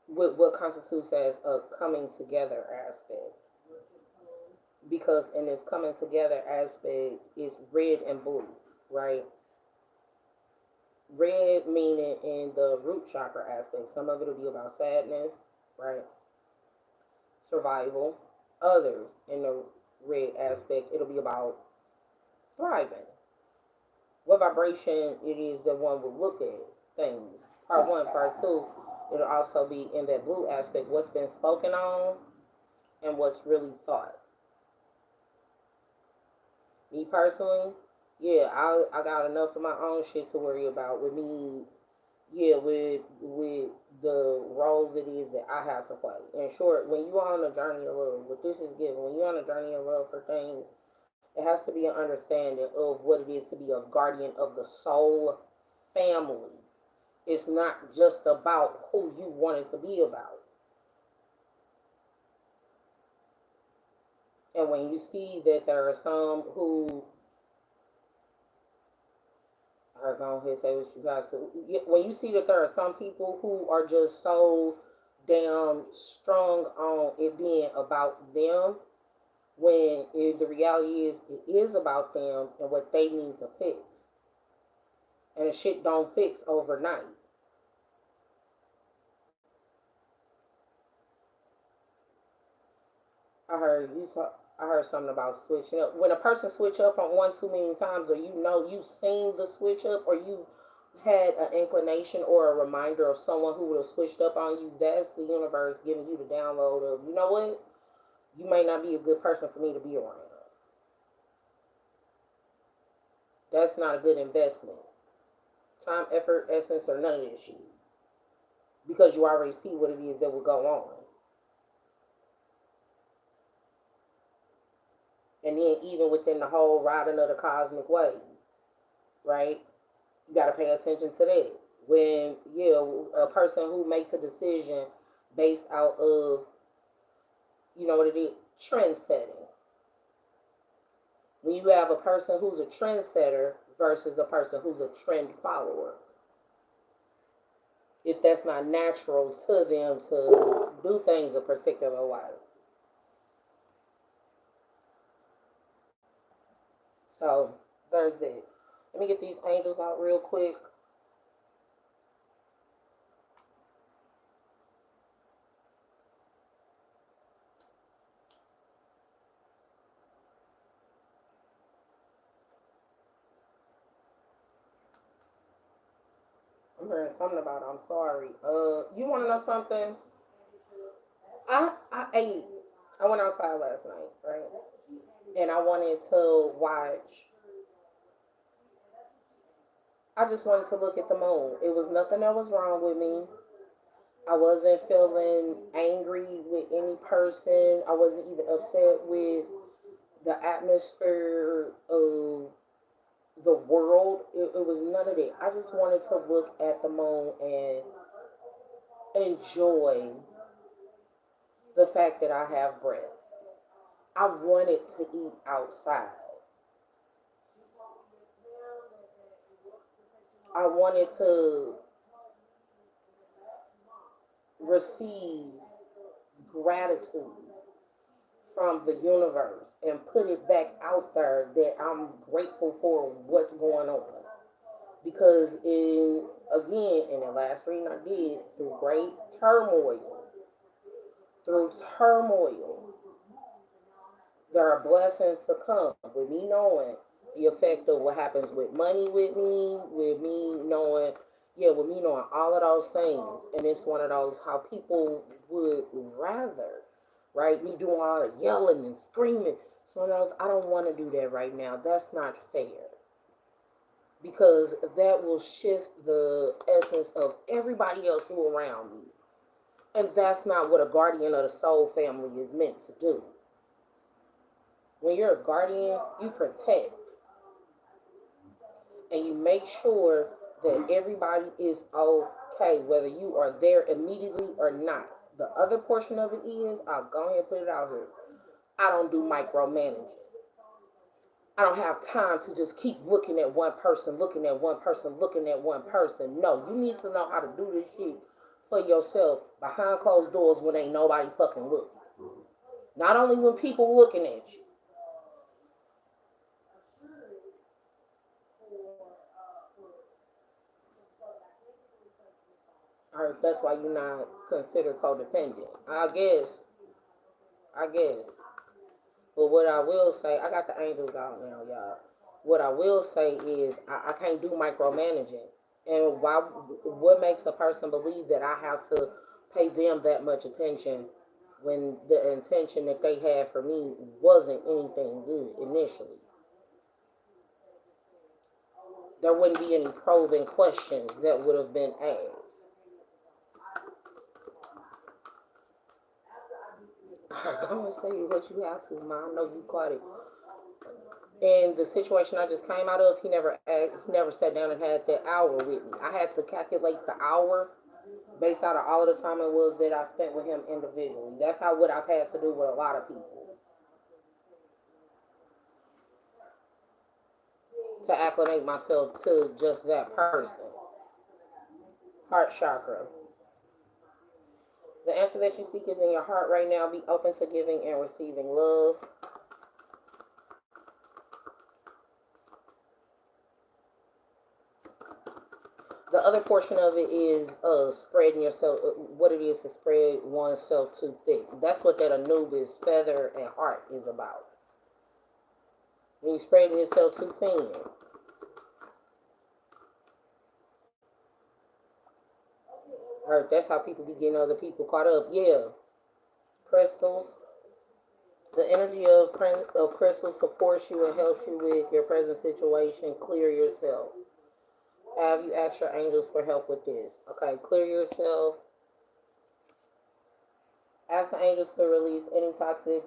with what constitutes as a coming together aspect. Because in this coming together aspect, it's red and blue, right? Red meaning in the root chakra aspect. Some of it will be about sadness, right? Survival. Others in the red aspect, it'll be about thriving. What vibration it is that one will look at things. Part one, part two, it'll also be in that blue aspect, what's been spoken on and what's really thought. Me personally, yeah, I got enough of my own shit to worry about with me. Yeah, with the roles it is that I have to play. In short, when you are on a journey of love, what this is given, when you're on a journey of love for things, it has to be an understanding of what it is to be a guardian of the soul family. It's not just about who you want it to be about. And when you see that there are some who are going to say what you guys do, when you see that there are some people who are just so damn strong on it being about them, when the reality is it is about them and what they need to fix, and the shit don't fix overnight. I heard something about switching up. When a person switch up on one too many times, or you know you've seen the switch up, or you had an inclination or a reminder of someone who would have switched up on you, that's the universe giving you the download of, you know what, you may not be a good person for me to be around. That's not a good investment. Time, effort, essence, or none of this shit. Because you already see what it is that will go on. And then even within the whole riding of the cosmic wave, right? You got to pay attention to that. When, yeah, a person who makes a decision based out of, you know what it is, trend setting. When you have a person who's a trendsetter versus a person who's a trend follower, if that's not natural to them to do things a particular way. So there's that. Let me get these angels out real quick. I'm hearing something about I'm sorry. You wanna know something? I ate. I went outside last night, right? And I wanted to watch. I just wanted to look at the moon. It was nothing that was wrong with me. I wasn't feeling angry with any person. I wasn't even upset with the atmosphere of the world. It was none of that. I just wanted to look at the moon and enjoy the fact that I have breath. I wanted to eat outside. I wanted to receive gratitude from the universe and put it back out there that I'm grateful for what's going on. Because in the last reading I did, turmoil, through turmoil, there are blessings to come. With me knowing the effect of what happens with money with me knowing, yeah, with me knowing all of those things. And it's one of those how people would rather, right? Me doing all the yelling and screaming. So I don't want to do that right now. That's not fair. Because that will shift the essence of everybody else who around me. And that's not what a guardian of the soul family is meant to do. When you're a guardian, you protect and you make sure that everybody is okay, whether you are there immediately or not. The other portion of it is, I'll go ahead and put it out here. I don't do micromanaging. I don't have time to just keep looking at one person, looking at one person, looking at one person. No, you need to know how to do this shit for yourself behind closed doors when ain't nobody fucking looking. Not only when people looking at you. Or that's why you're not considered codependent. I guess. But what I will say, I got the angels out now, y'all. What I will say is, I can't do micromanaging. And why? What makes a person believe that I have to pay them that much attention when the intention that they had for me wasn't anything good initially? there wouldn't be any probing questions that would have been asked. I'm gonna say what you have to, man. I know you caught it. In the situation I just came out of, he never sat down and had that hour with me. I had to calculate the hour based out of all of the time it was that I spent with him individually. That's how what I've had to do with a lot of people to acclimate myself to just that person. Heart chakra. The answer that you seek is in your heart right now. Be open to giving and receiving love. The other portion of it is spreading yourself, what it is to spread oneself too thick. That's what that Anubis feather and heart is about. When you're spreading yourself too thin. Or that's how people be getting other people caught up. Yeah. Crystals. The energy of crystals supports you and helps you with your present situation. Clear yourself. Have you asked your angels for help with this? Okay, clear yourself. Ask the angels to release any toxic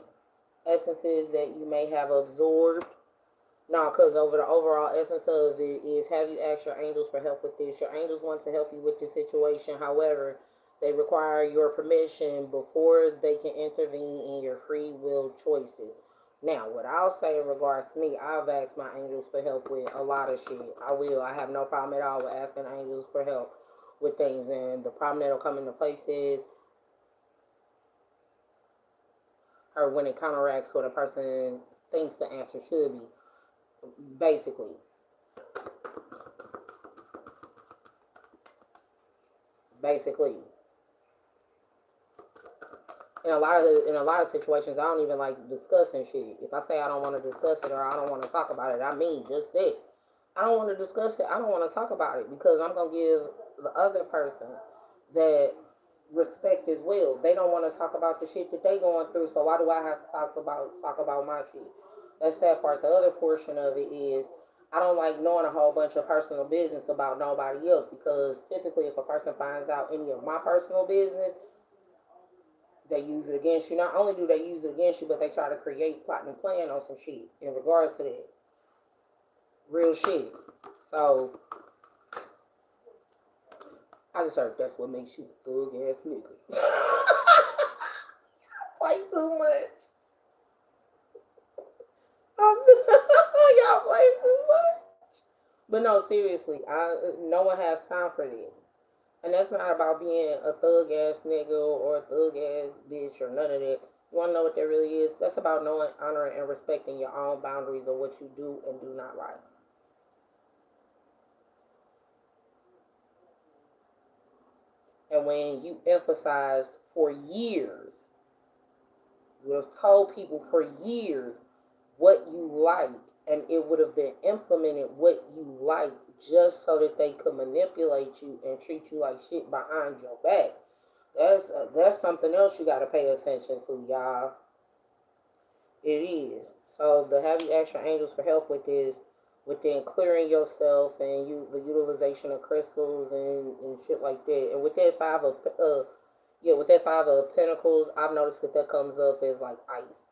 essences that you may have absorbed. No, because over the overall essence of it is, have you asked your angels for help with this? Your angels want to help you with this situation. However, they require your permission before they can intervene in your free will choices. Now, what I'll say in regards to me, I've asked my angels for help with a lot of shit. I will. I have no problem at all with asking angels for help with things. And the problem that'll come into place is, or when it counteracts what a person thinks the answer should be. Basically. In a lot of situations, I don't even like discussing shit. If I say I don't want to discuss it or I don't want to talk about it, I mean just that. I don't want to discuss it. I don't want to talk about it because I'm gonna give the other person that respect as well. They don't want to talk about the shit that they going through, so why do I have to talk about my shit? That's that part. The other portion of it is I don't like knowing a whole bunch of personal business about nobody else because typically if a person finds out any of my personal business, they use it against you. Not only do they use it against you, but they try to create, plot, and plan on some shit in regards to that. Real shit. So, I just heard that's what makes you a thug ass nigga. Play too much. Y'all play too much. But no, seriously, no one has time for this. And that's not about being a thug ass nigga or a thug ass bitch or none of that. You want to know what that really is? That's about knowing, honoring, and respecting your own boundaries of what you do and do not like. And when you emphasized for years, you have told people for years what you liked, and it would have been implemented what you liked just so that they could manipulate you and treat you like shit behind your back. That's something else you got to pay attention to, y'all. It is. So the have you ask your angels for help with this, within clearing yourself and the utilization of crystals and shit like that. And with that with that 5 of Pentacles, I've noticed that comes up as like ice,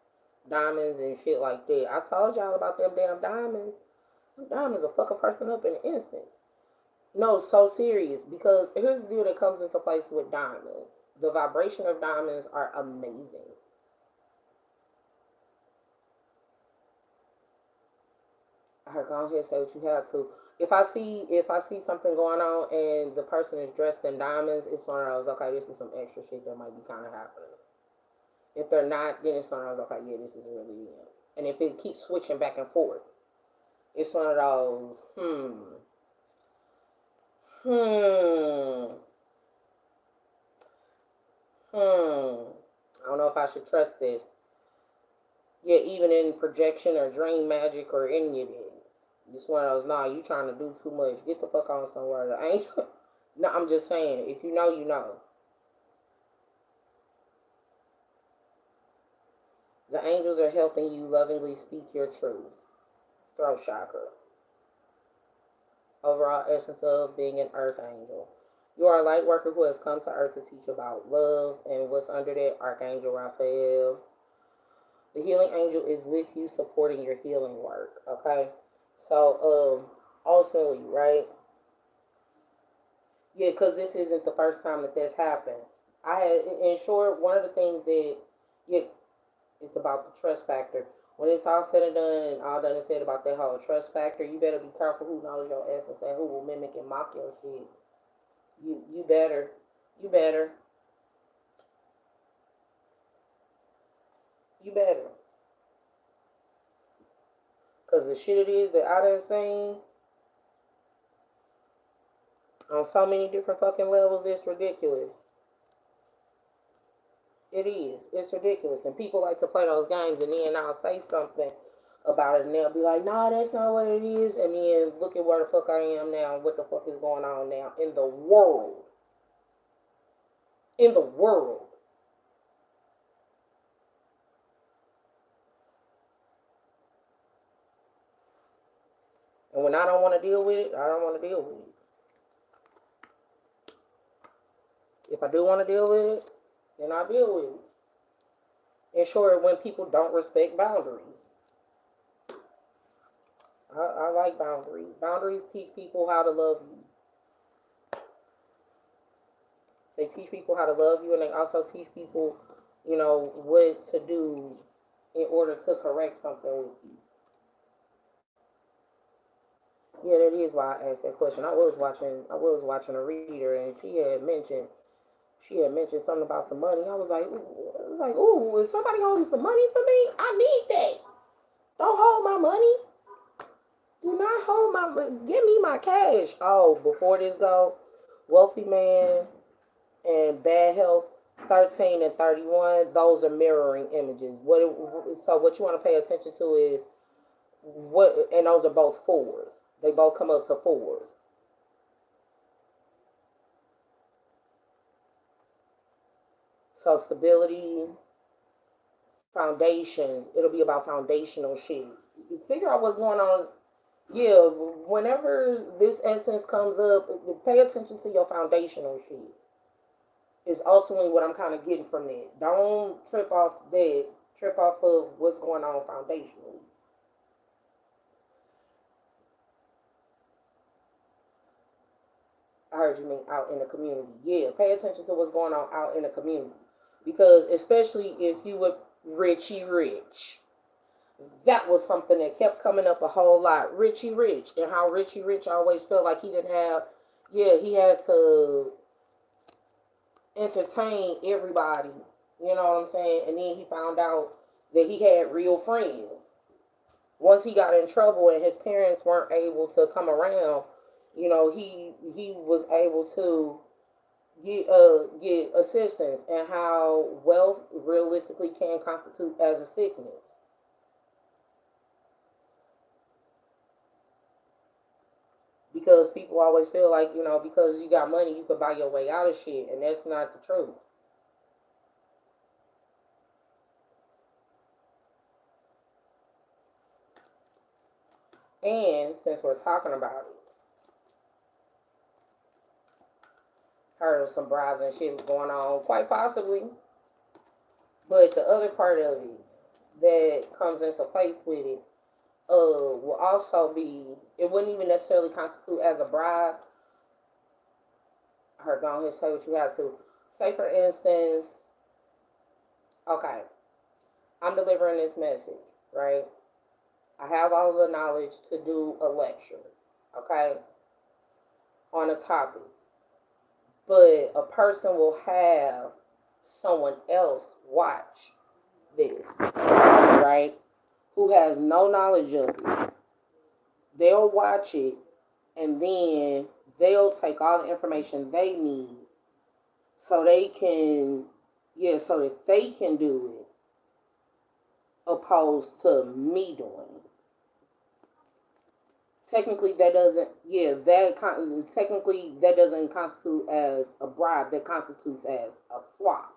diamonds and shit like that. I told y'all about them damn diamonds. Them diamonds will fuck a person up in an instant. No, so serious, because here's the deal that comes into place with diamonds. The vibration of diamonds are amazing. Go ahead and say what you have to. If I see something going on and the person is dressed in diamonds, it's one of those, okay, this is some extra shit that might be kind of happening. If they're not, then it's one of those, okay, yeah, this is really it. And if it keeps switching back and forth, it's one of those, I don't know if I should trust this. Yeah, even in projection or dream magic or any of that. Just one of those, nah, you trying to do too much. Get the fuck on somewhere. The angel. No, I'm just saying, if you know, you know. The angels are helping you lovingly speak your truth. Throat chakra. overall essence of being an earth angel. You are a light worker who has come to earth to teach about love, and what's under that, Archangel Raphael. The healing angel is with you, supporting your healing work. Okay, so ultimately, right? Yeah, because this isn't the first time that this happened. I had, in short, one of the things that, yeah, it's about the trust factor. When it's all said and done and all done and said about that whole trust factor, you better be careful who knows your essence and who will mimic and mock your shit. You better, you better, you better. Cause the shit it is that I done seen on so many different fucking levels, it's ridiculous. It is. It's ridiculous. And people like to play those games, and then I'll say something about it and they'll be like, nah, that's not what it is. And then look at where the fuck I am now, what the fuck is going on now in the world. In the world. And when I don't want to deal with it, I don't want to deal with it. If I do want to deal with it, then I deal with it. And sure, when people don't respect boundaries. I like boundaries. Boundaries teach people how to love you. They teach people how to love you, and they also teach people, what to do in order to correct something with you. Yeah, that is why I asked that question. I was watching a reader, and she had mentioned something about some money. I was like, ooh, is somebody holding some money for me? I need that. Don't hold my money. Do not hold my. Give me my cash. Oh, before this go, wealthy man and bad health. 13 and 31, those are mirroring images. So what you want to pay attention to is and those are both fours. They both come up to fours. So stability, foundations. It'll be about foundational shit. You figure out what's going on. Yeah, whenever this essence comes up, pay attention to your foundational shit. Is ultimately what I'm kind of getting from that. Don't trip off that. Trip off of what's going on foundationally. I heard you mean out in the community. Yeah, pay attention to what's going on out in the community. Because especially if you were Richie Rich. That was something that kept coming up a whole lot. Richie Rich. And how Richie Rich always felt like he didn't have, yeah, he had to entertain everybody. You know what I'm saying? And then he found out that he had real friends. Once he got in trouble and his parents weren't able to come around, he was able to get assistance, and how wealth realistically can constitute as a sickness. Because people always feel like, because you got money, you could buy your way out of shit, and that's not the truth. And since we're talking about it, heard of some bribes and shit going on, quite possibly. But the other part of it that comes into place with it will also be, it wouldn't even necessarily constitute as a bribe. Her go ahead and say what you have to. Say for instance, okay, I'm delivering this message, right? I have all of the knowledge to do a lecture, okay, on a topic. But a person will have someone else watch this, right? Who has no knowledge of it. They'll watch it, and then they'll take all the information they need so they can, yeah, so that they can do it, opposed to me doing it. Technically, that doesn't, yeah, technically that doesn't constitute as a bribe. That constitutes as a swap.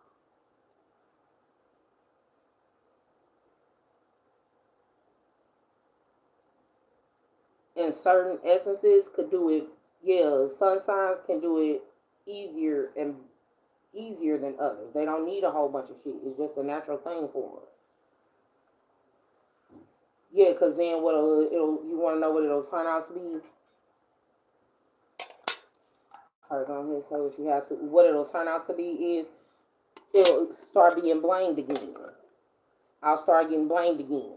and certain essences could do it. Yeah, sun signs can do it easier than others. They don't need a whole bunch of shit. It's just a natural thing for them. Yeah, because then what it'll you want to know what it'll turn out to be. Hold on here, so what you have to what it'll turn out to be is it'll start being blamed again. I'll start getting blamed again.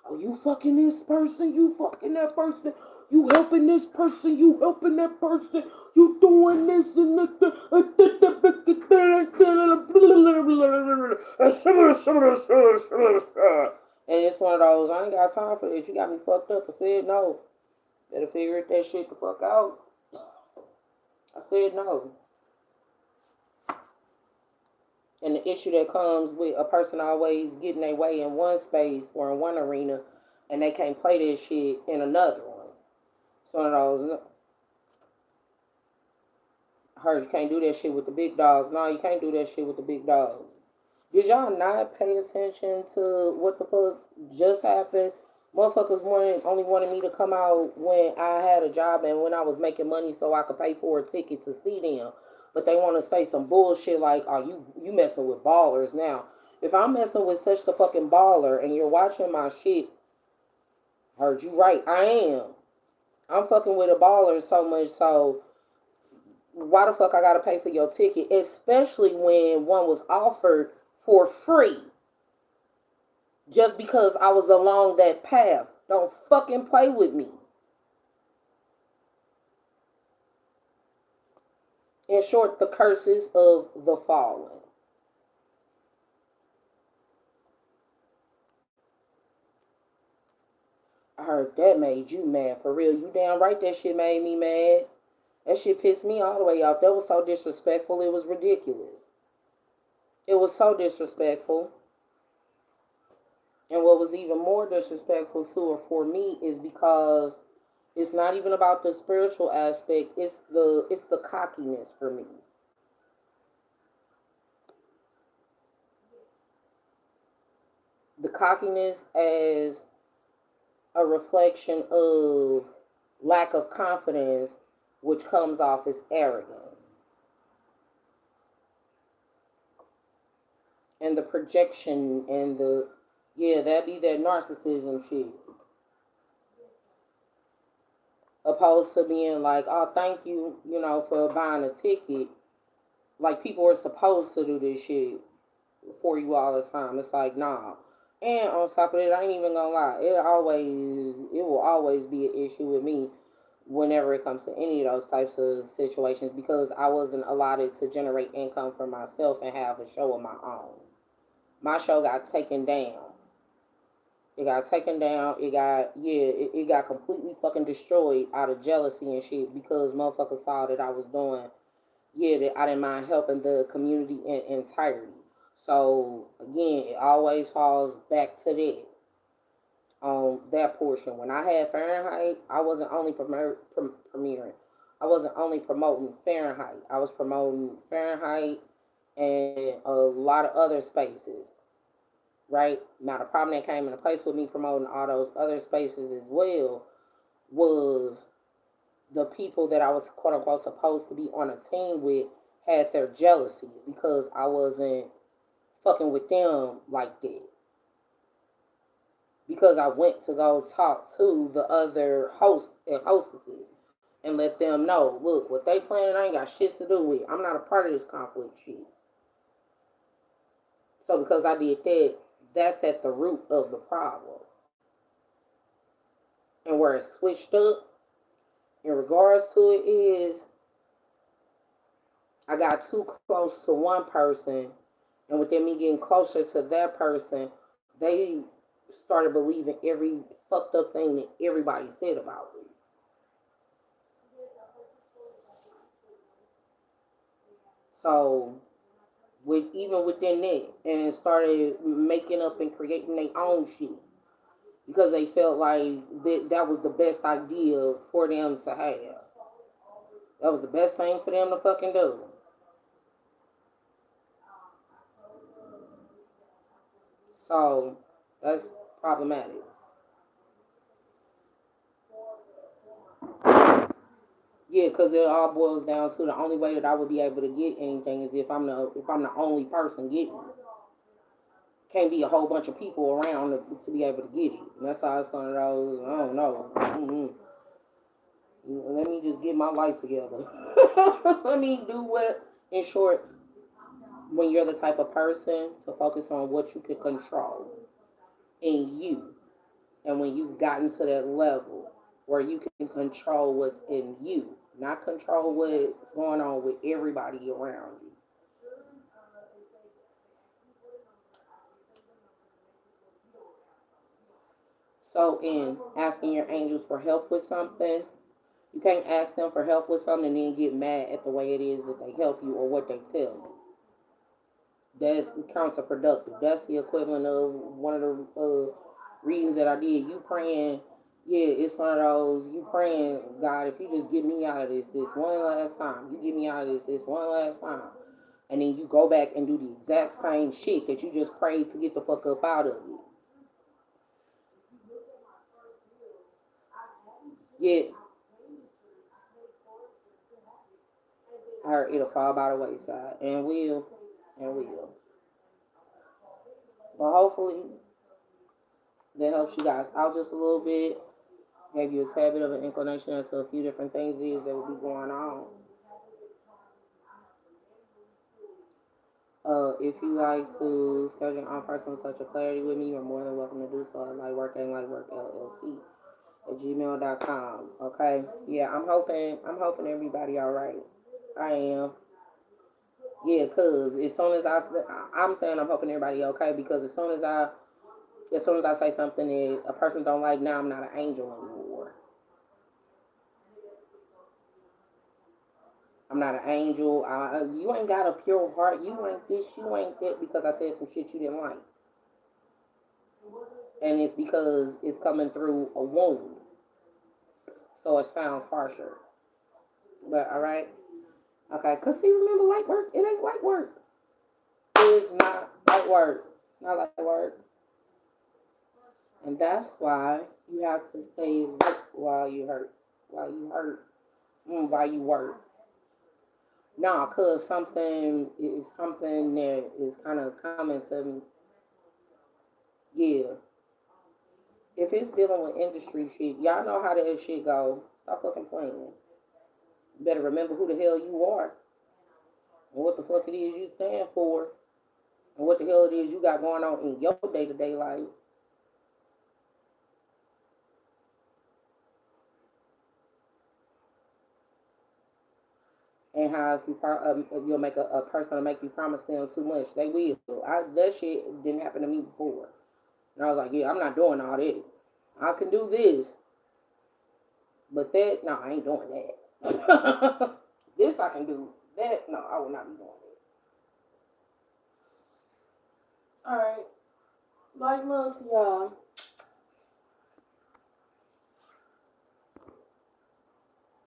Oh, you fucking this person, you fucking that person, you helping this person, you helping that person, you doing this and that. And it's one of those, I ain't got time for this. You got me fucked up. I said no. Better figure that shit the fuck out. I said no. And the issue that comes with a person always getting their way in one space or in one arena and they can't play this shit in another one. So one of those, heard you can't do that shit with the big dogs. No, you can't do that shit with the big dogs. Did y'all not pay attention to what the fuck just happened? Motherfuckers only wanted me to come out when I had a job and when I was making money so I could pay for a ticket to see them. But they want to say some bullshit like, "Oh, you messing with ballers now." If I'm messing with such the fucking baller and you're watching my shit, heard you right, I am. I'm fucking with a baller so much so why the fuck I gotta pay for your ticket? Especially when one was offered for free. Just because I was along that path. Don't fucking play with me. In short, the curses of the fallen. I heard that made you mad. For real, you damn right that shit made me mad. That shit pissed me all the way off. That was so disrespectful. It was ridiculous. It was so disrespectful. And what was even more disrespectful to her for me is because it's not even about the spiritual aspect. It's the cockiness for me. The cockiness as a reflection of lack of confidence, which comes off as arrogance. And the projection and that be that narcissism shit. Opposed to being like, oh, thank you, for buying a ticket. Like, people are supposed to do this shit for you all the time. It's like, nah. And on top of it, I ain't even gonna lie. It will always be an issue with me whenever it comes to any of those types of situations because I wasn't allotted to generate income for myself and have a show of my own. My show got taken down. It got taken down. It got completely fucking destroyed out of jealousy and shit because motherfuckers saw that I was doing, that I didn't mind helping the community in entirety. So again, it always falls back to that. That portion. When I had Fahrenheit, I wasn't only premiering. I wasn't only promoting Fahrenheit. I was promoting Fahrenheit and a lot of other spaces. Right? Now the problem that came into place with me promoting all those other spaces as well was the people that I was quote unquote supposed to be on a team with had their jealousies because I wasn't fucking with them like that. Because I went to go talk to the other hosts and hostesses and let them know, look, what they planning I ain't got shit to do with. I'm not a part of this conflict shit. So because I did that, that's at the root of the problem. And where it switched up in regards to it is I got too close to one person, and within me getting closer to that person, they started believing every fucked up thing that everybody said about me. So even within that, and started making up and creating their own shit because they felt like that was the best idea for them to have. That was the best thing for them to fucking do. So that's problematic. Yeah, because it all boils down to the only way that I would be able to get anything is if I'm the only person getting it. Can't be a whole bunch of people around to be able to get it. And that's how it's one of those. I don't know. Let me just get my life together. Let me do what. In short, when you're the type of person to focus on what you can control in you, and when you've gotten to that level where you can control what's in you, not control what's going on with everybody around you. So, in asking your angels for help with something, you can't ask them for help with something and then get mad at the way it is that they help you or what they tell you. That's counterproductive. That's the equivalent of one of the readings that I did. You praying, yeah, it's one of those. You praying, God, if you just get me out of this one last time. You get me out of this one last time. And then you go back and do the exact same shit that you just prayed to get the fuck up out of it. Yet, it'll fall by the wayside. And will. And will. But hopefully, that helps you guys out just a little bit. Gave you a tad bit of an inclination as to a few different things is that will be going on. If you like to schedule an on-person touch of clarity with me, you're more than welcome to do so at lightwork LLC at gmail.com. Okay? Yeah, I'm hoping everybody alright. I am. Yeah, cause as soon as I'm saying I'm hoping everybody okay because as soon as I say something that a person don't like, now I'm not an angel anymore. I'm not an angel. You ain't got a pure heart. You ain't this. You ain't that because I said some shit you didn't like. And it's because it's coming through a wound. So it sounds harsher. But all right. Okay. Because see, remember, light work, it ain't light work. It's not light work. It's not light work. And that's why you have to stay lit while you hurt. While you hurt. While you work. Nah, cause something that is kind of coming to me. Yeah, if it's dealing with industry shit, y'all know how that shit go. Stop fucking playing. You better remember who the hell you are and what the fuck it is you stand for and what the hell it is you got going on in your day to day life. And how if you'll make a person make you promise them too much, they will. That shit didn't happen to me before, and I was like, yeah, I'm not doing all that. I can do this, but that, no, I ain't doing that. This I can do. That, no, I will not be doing that. All right. Like most y'all.